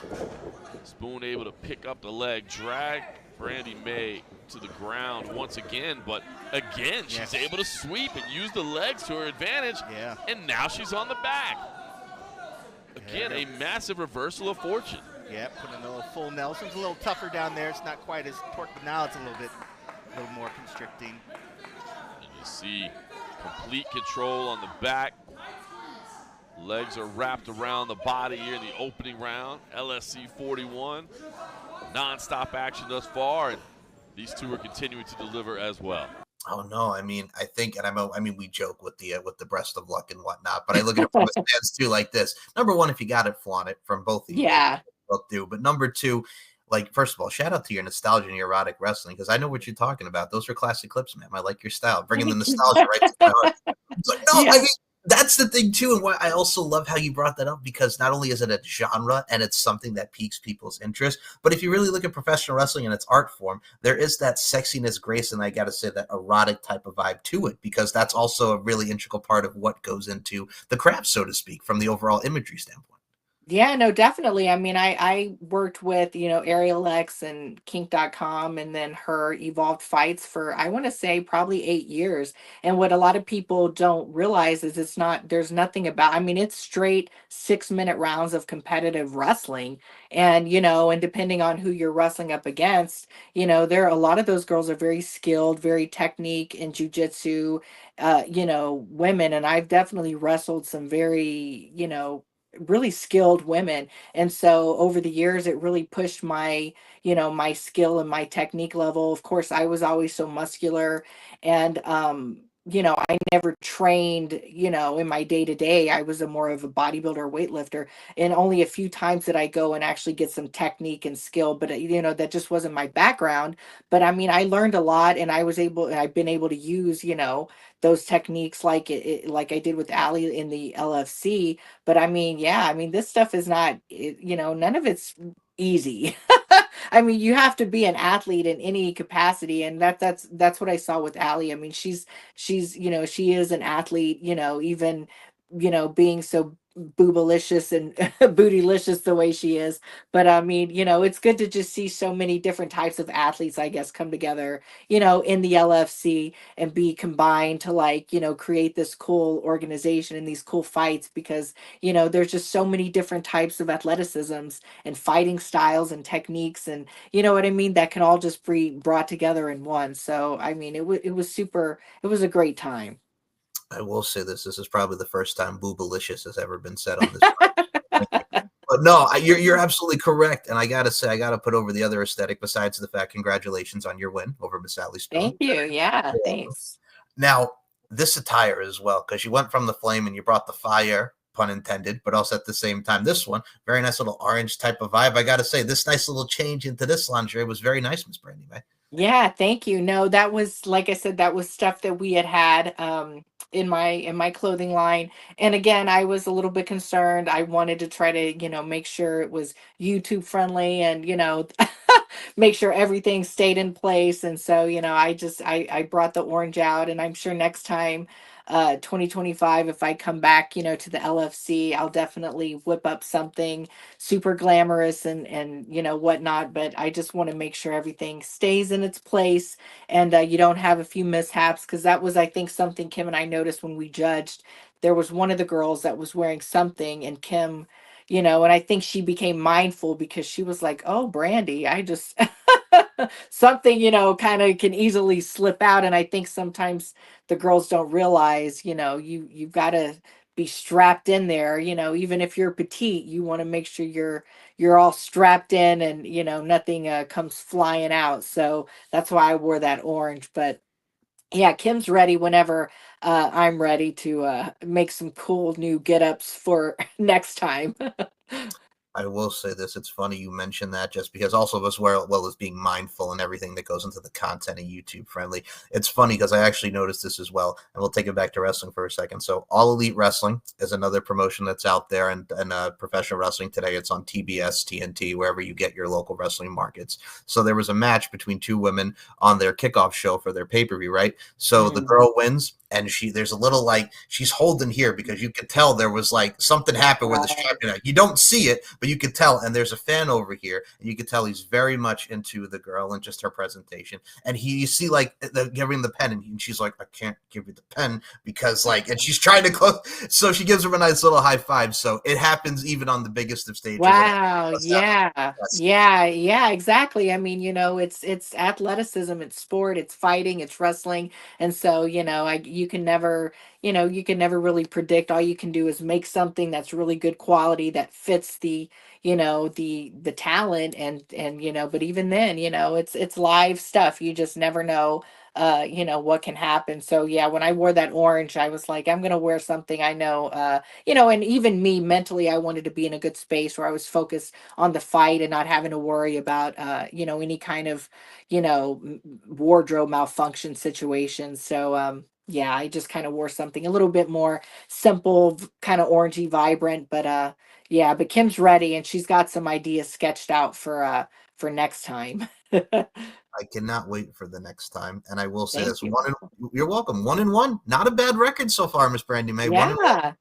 Spoon able to pick up the leg, drag Brandi Mae to the ground once again. But again, she's able to sweep and use the legs to her advantage. Yeah. And now she's on the back. Again, a massive reversal of fortune. Yeah, putting a little full Nelson's a little tougher down there. It's not quite as torque, but now it's a little more constricting. And you see complete control on the back. Legs are wrapped around the body here in the opening round. LSC 41. Non-stop action thus far, and these two are continuing to deliver as well. Oh no! I mean, I think, and I mean, we joke with the breast of luck and whatnot, but I look at it from a stance too, like this. Number one, if you got it, flaunt it from both of you. Yeah, both do. But number two, like, first of all, shout out to your nostalgia and your erotic wrestling, because I know what you're talking about. Those are classic clips, man. I like your style, bringing the nostalgia right to my heart. But no, I mean, that's the thing too, and why I also love how you brought that up, because not only is it a genre and it's something that piques people's interest, but if you really look at professional wrestling and its art form, there is that sexiness, grace, and I gotta say that erotic type of vibe to it, because that's also a really integral part of what goes into the craft, so to speak, from the overall imagery standpoint. Yeah, no, definitely. I mean, I worked with, Ariel X and kink.com, and then her Evolved Fights for, I want to say, probably 8 years. And what a lot of people don't realize is there's nothing about, I mean, it's straight 6-minute rounds of competitive wrestling. And, and depending on who you're wrestling up against, there are a lot of those girls are very skilled, very technique and jujitsu, women. And I've definitely wrestled some very, really skilled women. And so over the years, it really pushed my, my skill and my technique level. Of course, I was always so muscular, and, I never trained, in my day to day. I was more of a bodybuilder, weightlifter, and only a few times did I go and actually get some technique and skill, but that just wasn't my background. But I mean, I learned a lot, and I've been able to use, those techniques like like I did with Allie in the LFC. But I mean, yeah, I mean, this stuff is not, none of it's easy. I mean, you have to be an athlete in any capacity, and that's what I saw with Allie. I mean, she's she is an athlete, even being so boobalicious and bootylicious the way she is. But I mean, it's good to just see so many different types of athletes, I guess, come together, in the LFC and be combined to like, create this cool organization and these cool fights, because, there's just so many different types of athleticisms and fighting styles and techniques, and what I mean, that can all just be brought together in one. So, I mean, it was a great time. I will say this is probably the first time boobalicious has ever been said on this. But no, you're absolutely correct. And I got to say, I got to put over the other aesthetic, besides the fact, congratulations on your win over Miss Allie Spoon. Thank you. Yeah, thanks. Now, this attire as well, because you went from the flame and you brought the fire, pun intended, but also at the same time, this one, very nice little orange type of vibe. I got to say, this nice little change into this lingerie was very nice, Miss Brandi Mae. Yeah, thank you. No, that was, like I said, that was stuff that we had in my clothing line. And again, I was a little bit concerned. I wanted to try to, make sure it was YouTube friendly and, make sure everything stayed in place. And so, I brought the orange out, and I'm sure next time 2025, if I come back, to the LFC, I'll definitely whip up something super glamorous and whatnot. But I just want to make sure everything stays in its place, and you don't have a few mishaps, because that was, I think, something Kim and I noticed when we judged. There was one of the girls that was wearing something, and Kim, and I think she became mindful because she was like, "Oh, Brandy, I just." Something, kind of can easily slip out. And I think sometimes the girls don't realize, you've got to be strapped in there. Even if you're petite, you want to make sure you're all strapped in, and nothing comes flying out. So that's why I wore that orange. But yeah, Kim's ready whenever I'm ready to make some cool new get ups for next time. I will say this. It's funny you mentioned that, just because also as well as being mindful and everything that goes into the content and YouTube friendly. It's funny because I actually noticed this as well. And we'll take it back to wrestling for a second. So All Elite Wrestling is another promotion that's out there, and professional wrestling today. It's on TBS, TNT, wherever you get your local wrestling markets. So there was a match between two women on their kickoff show for their pay-per-view, right? So the girl wins, and there's a little, like, she's holding here because you could tell there was like something happened where the strap, you don't see it, but you could tell. And there's a fan over here, and you could tell he's very much into the girl and just her presentation. And you see like giving the pen, and she's like, "I can't give you the pen because and she's trying to close." So she gives him a nice little high five. So it happens even on the biggest of stages. Wow. Yeah. Yeah. Yeah, exactly. I mean, it's athleticism, it's sport, it's fighting, it's wrestling. And so, you can never really predict. All you can do is make something that's really good quality that fits the talent. And but even then, it's live stuff. You just never know what can happen. So yeah, when I wore that orange, I was like, I'm gonna wear something I know and even me mentally, I wanted to be in a good space where I was focused on the fight and not having to worry about, any kind of, wardrobe malfunction situation. So, yeah, I just kind of wore something a little bit more simple, kind of orangey, vibrant. But yeah, but Kim's ready, and she's got some ideas sketched out for next time. I cannot wait for the next time. And I will say Thank this: you. you're welcome. 1-1, not a bad record so far, Miss Brandi Mae. 1-1. Yeah.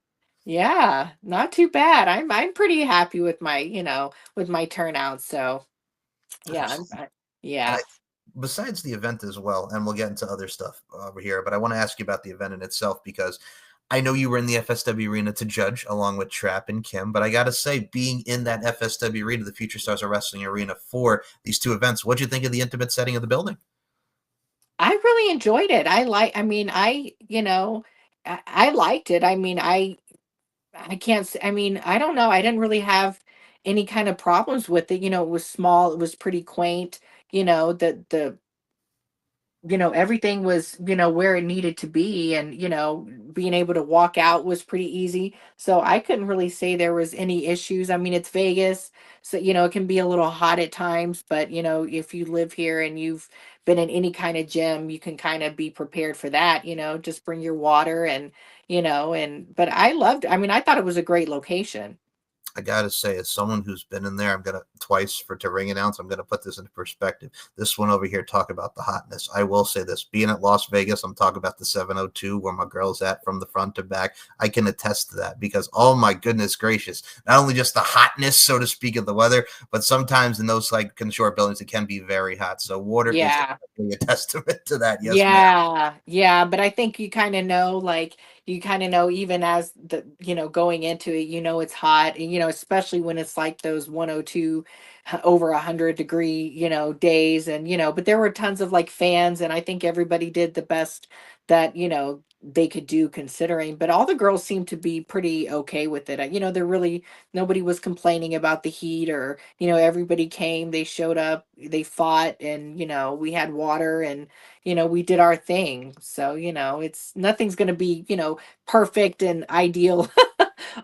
Yeah, not too bad. I'm pretty happy with my, with my turnout. So yeah, And yeah. besides the event as well, and we'll get into other stuff over here, but I want to ask you about the event in itself, because I know you were in the FSW arena to judge along with Trap and Kim, but I got to say, being in that FSW arena, the Future Stars of Wrestling arena, for these two events, what'd you think of the intimate setting of the building? I really enjoyed it. I mean, I liked it. I mean, I can't I mean, I don't know. I didn't really have any kind of problems with it. It was small, it was pretty quaint. The everything was, where it needed to be. And, being able to walk out was pretty easy. So I couldn't really say there was any issues. I mean, it's Vegas, so, it can be a little hot at times, but, if you live here and you've been in any kind of gym, you can kind of be prepared for that. Just bring your water, and, but I mean, I thought it was a great location. I gotta say, as someone who's been in there, I'm gonna twice to ring announce. I'm gonna put this into perspective. This one over here, talk about the hotness. I will say this: being at Las Vegas, I'm talking about the 702 where my girl's at from the front to back. I can attest to that, because oh my goodness gracious, not only just the hotness, so to speak, of the weather, but sometimes in those like short buildings, it can be very hot. So water is Yeah. definitely a testament to that. Yes, ma'am. Yeah, yeah, but I think you kind of know, like, even as going into it, it's hot, and especially when it's like those 102 over 100-degree, days. And but there were tons of like fans, and I think everybody did the best that they could do, considering. But all the girls seemed to be pretty okay with it. They're really, nobody was complaining about the heat, or everybody came, they showed up, they fought, and we had water, and we did our thing. So, it's nothing's going to be, perfect and ideal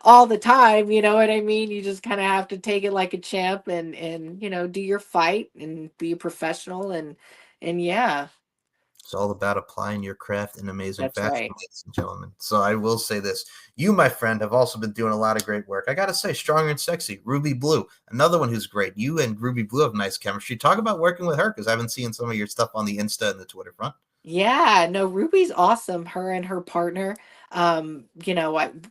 all the time. You know what I mean? You just kind of have to take it like a champ, and do your fight and be a professional, and, And yeah, It's all about applying your craft in amazing that's fashion, right. ladies and gentlemen. So I will say this. You, my friend, have also been doing a lot of great work. I got to say, Stronger and Sexy, Ruby Blue, another one who's great. You and Ruby Blue have nice chemistry. Talk about working with her, because I haven't seen some of your stuff on the Insta and the Twitter front. Yeah, no, Ruby's awesome. Her and her partner,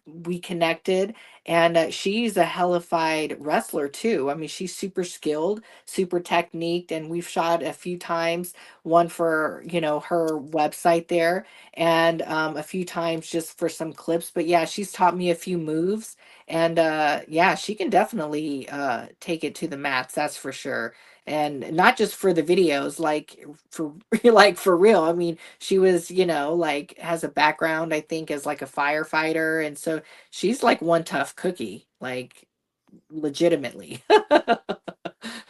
we connected, and she's a hellified wrestler too. I mean, she's super skilled, super techniqued, and we've shot a few times. One for her website there, and a few times just for some clips. But yeah, she's taught me a few moves, and yeah, she can definitely take it to the mats. That's for sure. And not just for the videos, like for like for real. I mean, she was, like has a background, I think, as like a firefighter. And so she's like one tough cookie, like legitimately.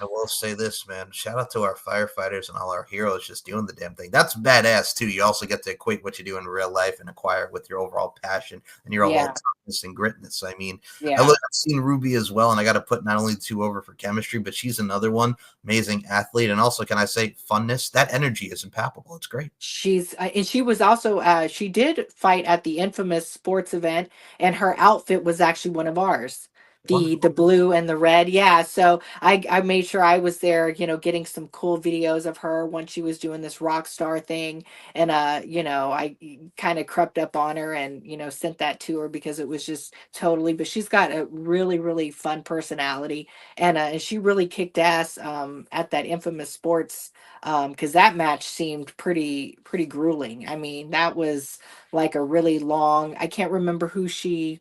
I will say this, man. Shout out to our firefighters and all our heroes just doing the damn thing. That's badass, too. You also get to equate what you do in real life and acquire it with your overall passion and your overall Yeah. toughness and gritness. I mean, Yeah. I've seen Ruby as well, and I got to put not only the two over for chemistry, but she's another one, amazing athlete. And also, can I say, funness? That energy is impalpable. It's great. She's and she was also she did fight at the infamous sports event, and her outfit was actually one of ours, the Wonderful. blue and the red. Yeah, so I made sure I was there, getting some cool videos of her when she was doing this rock star thing. And I kind of crept up on her and sent that to her because it was just totally, but she's got a really really fun personality. And she really kicked ass at that infamous sports, because that match seemed pretty grueling. I mean, that was like a really long. I can't remember who she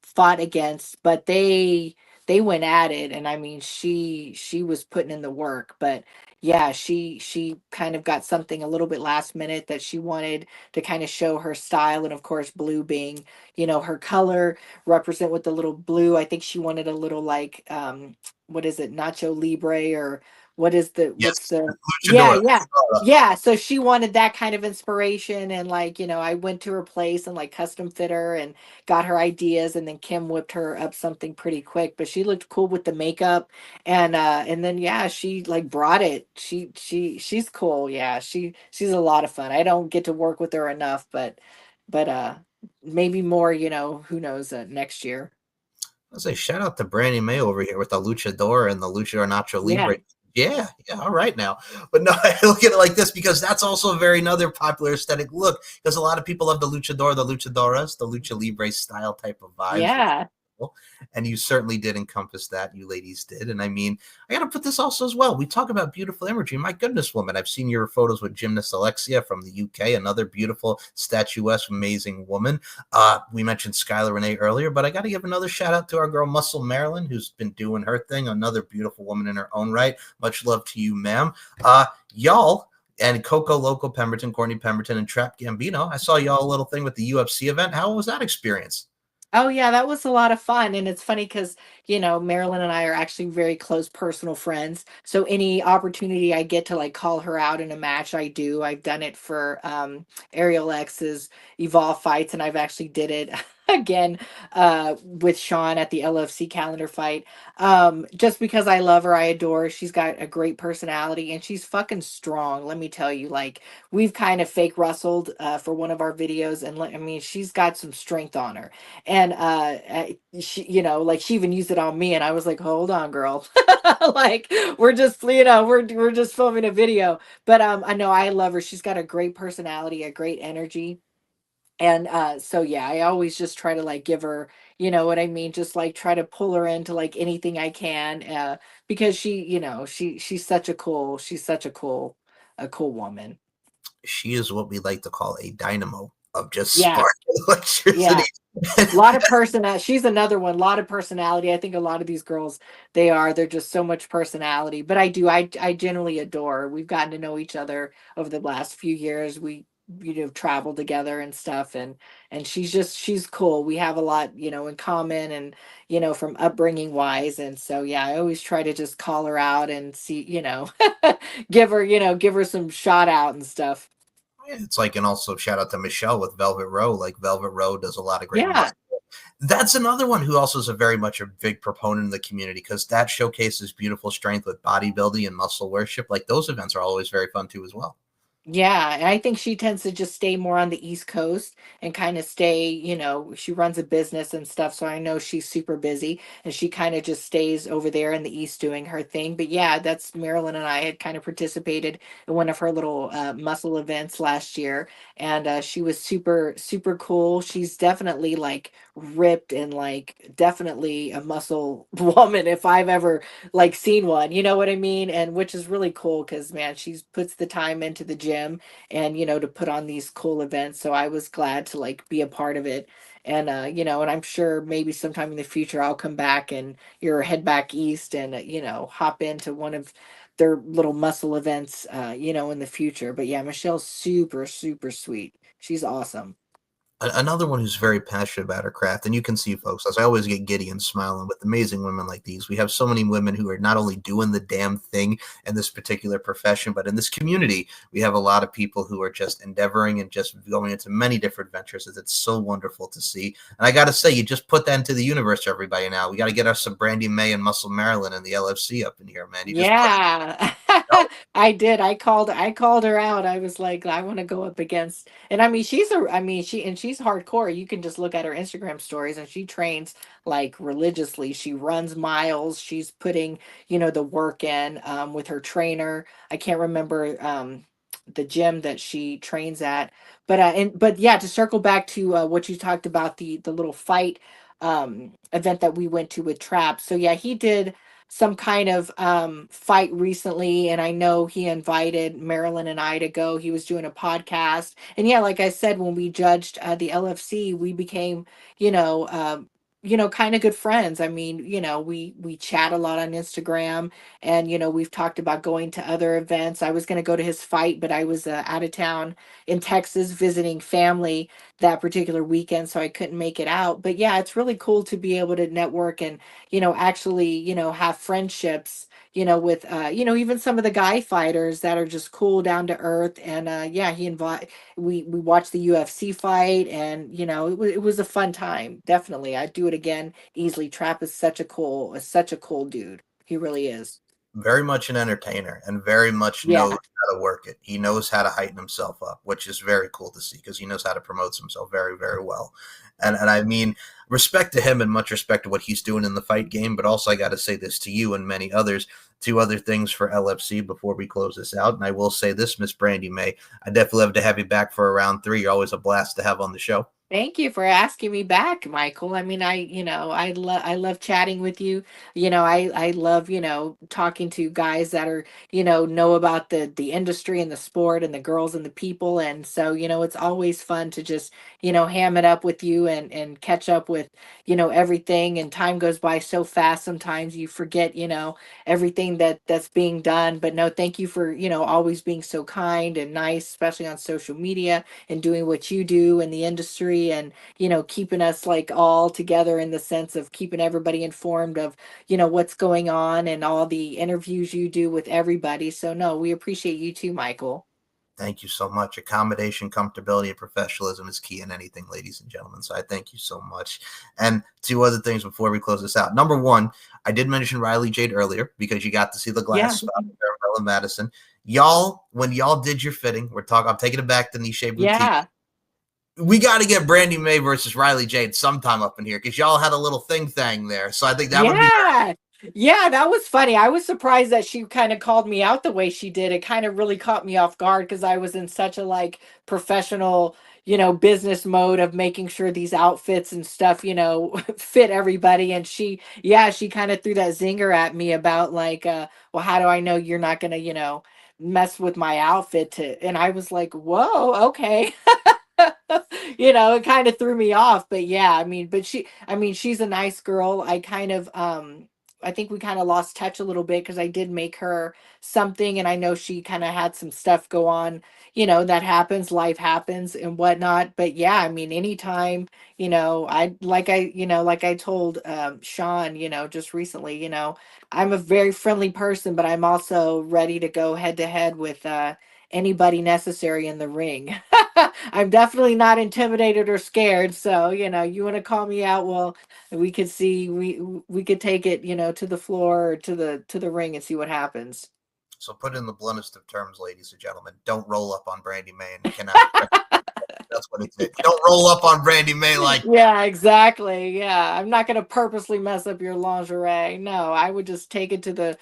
fought against, but they went at it, and I mean, she was putting in the work. But yeah, she kind of got something a little bit last minute that she wanted to kind of show her style, and of course, blue being her color, represent with the little blue. I think she wanted a little like what is it, Nacho Libre, or what's Yes. the yeah, Luchadora. yeah. Yeah, so she wanted that kind of inspiration. And like, I went to her place and like custom fit her and got her ideas, and then Kim whipped her up something pretty quick. But she looked cool with the makeup. And then yeah, she like brought it. She's cool. Yeah, she's a lot of fun. I don't get to work with her enough, but maybe more, who knows, next year. I say shout out to Brandi Mae over here with the Luchador and the Luchador Nacho Yeah. Libre. Yeah, all right now. But no, I look at it like this because that's also a very another popular aesthetic look, because a lot of people love the Luchador, the Luchadoras, the Lucha Libre style type of vibes. Yeah. And you certainly did encompass that. You ladies did. And I mean, I got to put this also as well. We talk about beautiful imagery. My goodness, woman. I've seen your photos with gymnast Alexia from the UK, another beautiful, statuesque, amazing woman. We mentioned Skylar Renee earlier, but I got to give another shout out to our girl, Muscle Marilyn, who's been doing her thing. Another beautiful woman in her own right. Much love to you, ma'am. Y'all. And Coco Loco Pemberton, Courtney Pemberton, and Trap Gambino. I saw y'all a little thing with the UFC event. How was that experience? Oh yeah, that was a lot of fun. And it's funny because, Marilyn and I are actually very close personal friends. So any opportunity I get to like call her out in a match, I do. I've done it for Ariel X's Evolve fights, and I've actually did it again with Sean at the LFC calendar fight. Just because I love her, I adore her. She's got a great personality, and she's fucking strong. Let me tell you, like, we've kind of fake wrestled for one of our videos, and I mean, she's got some strength on her. And she, like, she even used it on me, and I was like, hold on, girl. Like, we're just, we're just filming a video. But I know I love her. She's got a great personality, a great energy. And so yeah, I always just try to like give her, you know what I mean, just like try to pull her into like anything I can, because she's such a cool woman. She is what we like to call a dynamo of just Yeah. spark electricity. Yeah. A lot of personality. She's another one. A lot of personality. I think a lot of these girls, they're just so much personality. But I generally adore her. We've gotten to know each other over the last few years. We, traveled together and stuff, and she's cool. We have a lot, in common, and from upbringing wise. And so yeah, I always try to just call her out and see, give her some shout out and stuff. It's like, and also shout out to Michelle with Velvet Row. Like, Velvet Row does a lot of great Yeah. That's another one who also is a very much a big proponent in the community, because that showcases beautiful strength with bodybuilding and muscle worship. Like, those events are always very fun too as well. Yeah, and I think she tends to just stay more on the East Coast and kind of stay, she runs a business and stuff. So I know she's super busy and she kind of just stays over there in the East doing her thing. But yeah, that's Marilyn and I had kind of participated in one of her little muscle events last year. And she was super, super cool. She's definitely like ripped and like definitely a muscle woman if I've ever like seen one, you know what I mean? And which is really cool because man, she's puts the time into the gym and to put on these cool events. So I was glad to like be a part of it. And and I'm sure maybe sometime in the future I'll come back and you're head back east and hop into one of their little muscle events in the future. But yeah, Michelle's super, super sweet. She's awesome. Another one who's very passionate about her craft, and you can see, folks, as I always get giddy and smiling with amazing women like these. We have so many women who are not only doing the damn thing in this particular profession, but in this community, we have a lot of people who are just endeavoring and just going into many different ventures. It's so wonderful to see. And I got to say, you just put that into the universe, everybody. Now we got to get us some Brandi Mae and Muscle Marilyn and the LFC up in here, man. You just Yeah. I did. I called her out. I was like, I want to go up against, and I mean, she's hardcore. You can just look at her Instagram stories and she trains like religiously. She runs miles. She's putting, the work in with her trainer. I can't remember the gym that she trains at. But yeah, to circle back to what you talked about, the little fight event that we went to with Trap. So yeah, he did some kind of fight recently, and I know he invited Marilyn and I to go. He was doing a podcast, and yeah, like I said, when we judged the LFC, we became, you know, kind of good friends. I mean, we chat a lot on Instagram, and we've talked about going to other events. I was going to go to his fight, but I was out of town in Texas visiting family that particular weekend, so I couldn't make it out. But yeah, it's really cool to be able to network and actually, have friendships, with, even some of the guy fighters that are just cool, down to earth. And yeah, we watched the UFC fight and, it was a fun time. Definitely. I'd do it again easily. Trap is such a cool dude. He really is. very much an entertainer and very much Yeah. knows how to work it. He knows how to heighten himself up, which is very cool to see because he knows how to promote himself very, very well. And I mean, respect to him and much respect to what he's doing in the fight game. But also, I got to say this to you and many others. Two other things for LFC before we close this out. And I will say this, Miss Brandi Mae, I definitely love to have you back for a round 3. You're always a blast to have on the show. Thank you for asking me back, Michael. I mean, I love chatting with you. I love, talking to guys that are, know about the industry and the sport and the girls and the people. And so, it's always fun to just, ham it up with you and catch up with, everything. And time goes by so fast sometimes you forget, everything that's being done. But no, thank you for, always being so kind and nice, especially on social media and doing what you do in the industry and keeping us like all together in the sense of keeping everybody informed of what's going on and all the interviews you do with everybody. So no, we appreciate you too, Michael. Thank you so much. Accommodation, comfortability, and professionalism is key in anything, ladies and gentlemen. So I thank you so much. And 2 other things before we close this out. Number 1, I did mention Riley Jade earlier because you got to see the glass spot there, Umbrella Madison. Y'all, when y'all did your fitting, I'm taking it back to Nishe Boutique. Yeah. We got to get Brandi Mae versus Riley Jade sometime up in here because y'all had a little thing there. So I think that would be. Yeah, that was funny. I was surprised that she kind of called me out the way she did. It kind of really caught me off guard because I was in such a like professional, business mode of making sure these outfits and stuff, fit everybody. And she kind of threw that zinger at me about like, well, how do I know you're not gonna, mess with my outfit and I was like, whoa, okay. It kind of threw me off, but yeah, she's a nice girl. I think we kind of lost touch a little bit because I did make her something and I know she kind of had some stuff go on, that happens, life happens and whatnot. But yeah, I mean, anytime, like I told Sean, just recently, I'm a very friendly person, but I'm also ready to go head to head with anybody necessary in the ring. I'm definitely not intimidated or scared. So, you want to call me out, well, we could see we could take it, to the floor or to the ring and see what happens. So put in the bluntest of terms, ladies and gentlemen, don't roll up on Brandi Mae and cannot. That's what it's. Don't roll up on Brandi Mae like. Yeah, exactly. Yeah, I'm not going to purposely mess up your lingerie. No, I would just take it to the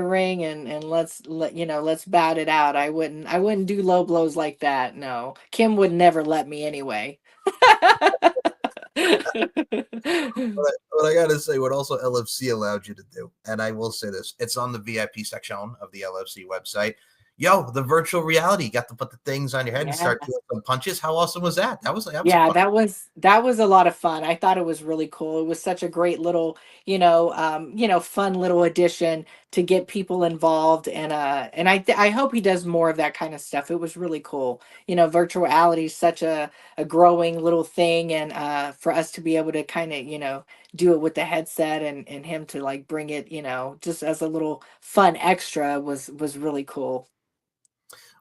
ring and let's bat it out. I wouldn't do low blows like that. No. Kim would never let me anyway. But I gotta say, what also LFC allowed you to do, and I will say this, it's on the VIP section of the LFC website. Yo, the virtual reality, you got to put the things on your head and start doing some punches. How awesome was that? That was Yeah, fun. that was a lot of fun. I thought it was really cool. It was such a great little, fun little addition to get people involved, and I hope he does more of that kind of stuff. It was really cool. Virtual reality is such a growing little thing, and for us to be able to kind of, do it with the headset and him to like bring it, just as a little fun extra was really cool.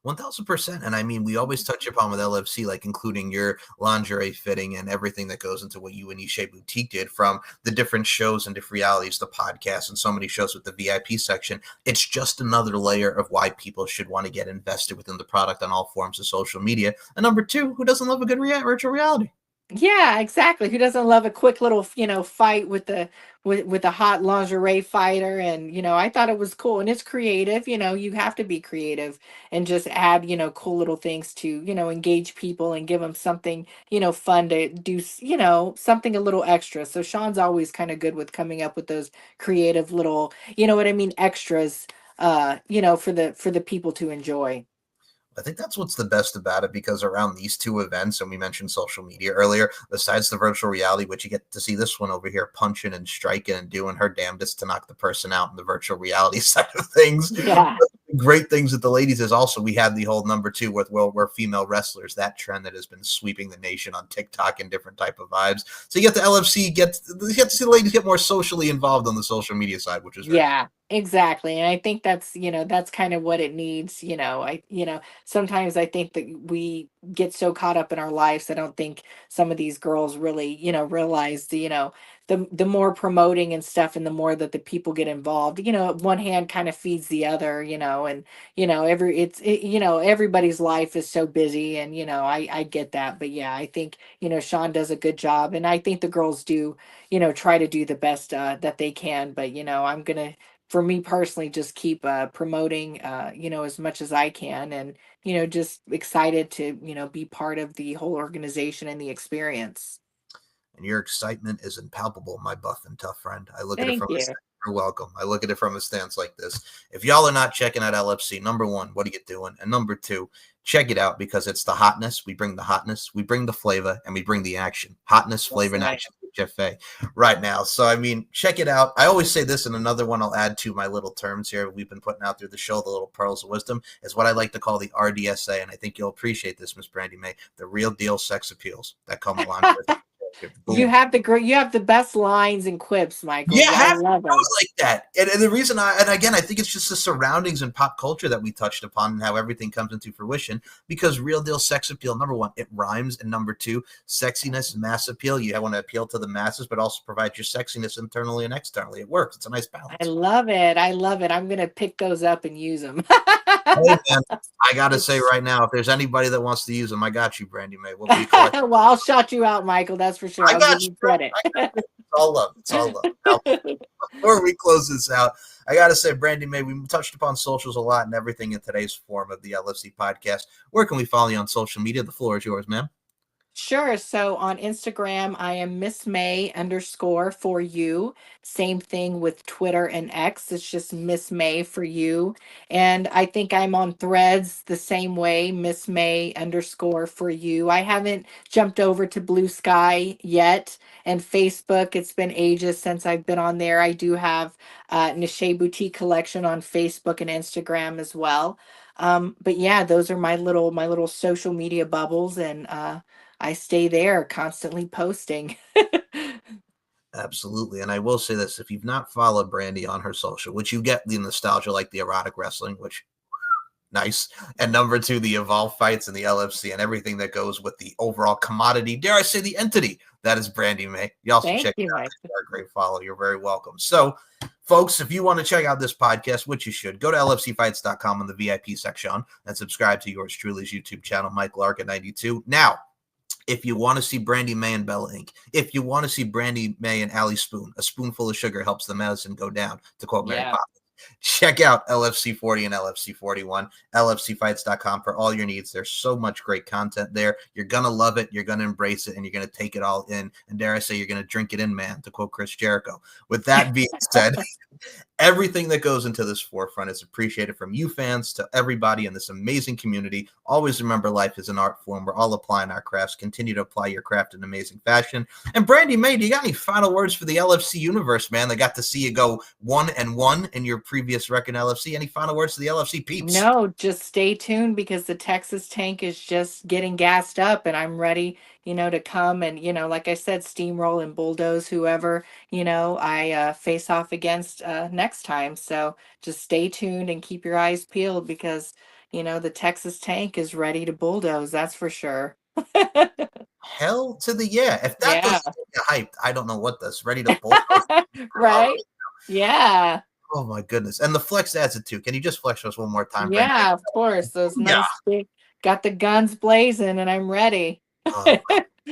1000%. And I mean, we always touch upon with LFC, like including your lingerie fitting and everything that goes into what you and Nishe Boutique did, from the different shows and different realities, the podcast, and so many shows with the VIP section. It's just another layer of why people should want to get invested within the product on all forms of social media. And number two, who doesn't love a good virtual reality? Yeah, exactly. Who doesn't love a quick little, fight with a hot lingerie fighter? And I thought it was cool, and it's creative. You have to be creative and just add, cool little things to, engage people and give them something, fun to do, something a little extra. So Sean's always kind of good with coming up with those creative little, what I mean, extras, for the people to enjoy. I think that's what's the best about it, because around these two events, and we mentioned social media earlier, besides the virtual reality, which you get to see this one over here punching and striking and doing her damnedest to knock the person out in the virtual reality side of things. Yeah. Great things with the ladies is also we had the whole number two with we're female wrestlers, that trend that has been sweeping the nation on TikTok and different type of vibes. So you get the LFC, you get to see the ladies get more socially involved on the social media side, which is very Yeah, exactly. And I think that's kind of what it needs. Sometimes I think that we get so caught up in our lives. I don't think some of these girls really, realize the more promoting and stuff, and the more that the people get involved, one hand kind of feeds the other, and everybody's life is so busy, and I get that. But yeah, I think, Sean does a good job, and I think the girls do, try to do the best that they can. But I'm gonna, for me personally, just keep promoting, as much as I can, and just excited to be part of the whole organization and the experience. and your excitement is impalpable, my buff and tough friend. I look at it Thank from a you. you're welcome. I look at it from a stance like this. If y'all are not checking out LFC, number one, what are you doing? And number two, check it out, because it's the hotness. We bring the hotness, we bring the flavor, and we bring the action. Hotness, flavor, and Right. action. HFA right now. So, I mean, check it out. I always say this, and another one I'll add to my little terms here we've been putting out through the show, the little pearls of wisdom, is what I like to call the RDSA. And I think you'll appreciate this, Miss Brandi Mae, the real deal sex appeals that come along with it. You have the best lines and quips, Michael. Yeah, I have love to them. do it like that. And the reason and again, I think it's just the surroundings and pop culture that we touched upon and how everything comes into fruition, because real deal sex appeal, number one, it rhymes. And number two, sexiness, mass appeal. You want to appeal to the masses, but also provide your sexiness internally and externally. It works. It's a nice balance. I love it. I love it. I'm going to pick those up and use them. Hey, man, I got to say right now, if there's anybody that wants to use them, I got you, Brandi Mae. We'll be Well, I'll shout you out, Michael. That's for sure. I I'll got give you, you bro. credit. It's all love. It's all love. Now, before we close this out, I got to say, Brandi Mae, we touched upon socials a lot and everything in today's form of the LFC podcast. Where can we follow you on social media? The floor is yours, ma'am. Sure. So on Instagram, I am Miss May _ for you. Same thing with Twitter and X. It's just Miss May for you. And I think I'm on Threads the same way, Miss May _ for you. I haven't jumped over to Blue Sky yet. And Facebook, it's been ages since I've been on there. I do have Nishe Boutique collection on Facebook and Instagram as well. But yeah, those are my little social media bubbles, and I stay there constantly posting. Absolutely. And I will say this, if you've not followed Brandi on her social, which you get the nostalgia like the erotic wrestling, which Nice. And number 2, the Evolve fights and the LFC and everything that goes with the overall commodity, dare I say the entity, that is Brandi Mae. You also Thank check you, it out. Mike. You are a great follow. You're very welcome. So, folks, if you want to check out this podcast, which you should, go to lfcfights.com on the VIP section and subscribe to yours truly's YouTube channel, Mike Larkin 92. Now, if you want to see Brandi Mae and Bella Inc., if you want to see Brandi Mae and Allie Spoon, a spoonful of sugar helps the medicine go down, to quote Mary Poppins. Check out LFC 40 and LFC 41, lfcfights.com for all your needs. There's so much great content there. You're going to love it. You're going to embrace it, and you're going to take it all in. And dare I say, you're going to drink it in, man, to quote Chris Jericho. With that being said, everything that goes into this forefront is appreciated from you fans to everybody in this amazing community. Always remember, life is an art form. We're all applying our crafts. Continue to apply your craft in amazing fashion. And Brandi Mae, do you got any final words for the LFC universe, man? They got to see you go 1-1 in your previous record in LFC. Any final words to the LFC peeps? No, just stay tuned because the Texas tank is just getting gassed up, and I'm ready, to come and, like I said, steamroll and bulldoze whoever, I face off against next time. So just stay tuned and keep your eyes peeled because, the Texas tank is ready to bulldoze. That's for sure. Hell to the yeah. If that Yeah. doesn't get you hyped, I don't know what does. Ready to bulldoze. Right? Yeah. Oh my goodness. And the flex adds it too. Can you just flex us one more time? Brandi? Yeah, of course. Those nice big, got the guns blazing and I'm ready. Oh,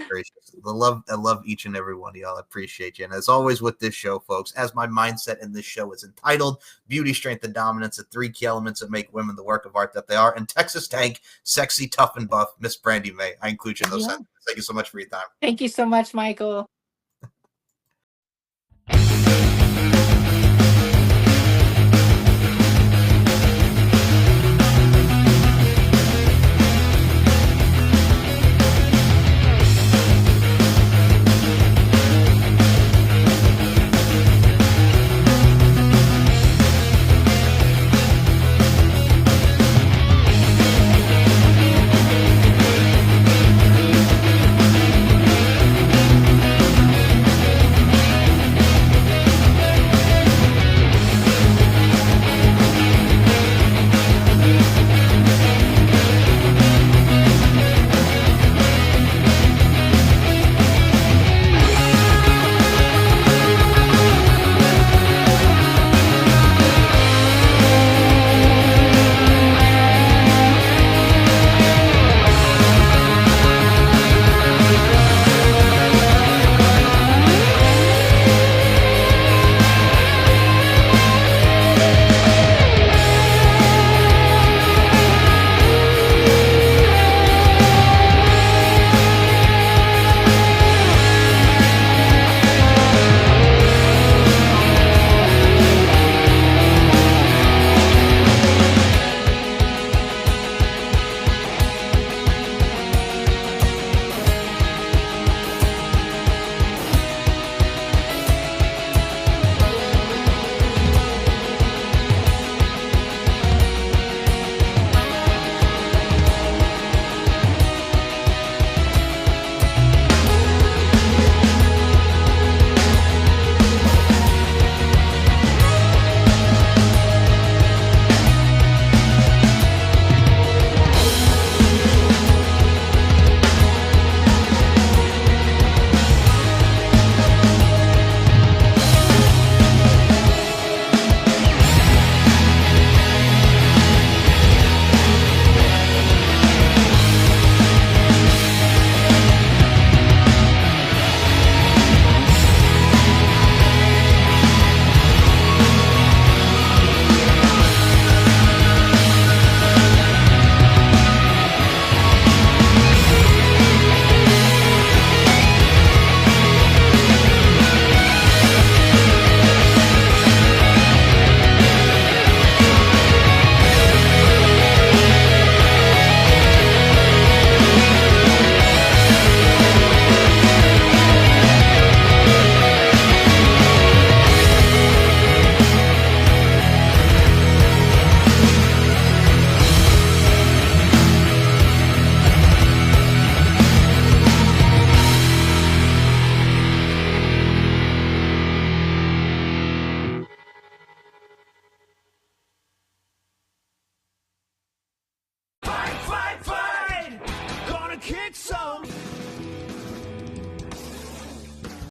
gracious. I love each and every one of y'all. I appreciate you. And as always with this show, folks, as my mindset in this show is entitled Beauty, Strength, and Dominance, the 3 key elements that make women the work of art that they are. And Texas Tank, sexy, tough, and buff, Miss Brandi Mae. I include you in those sentences. Thank you so much for your time. Thank you so much, Michael.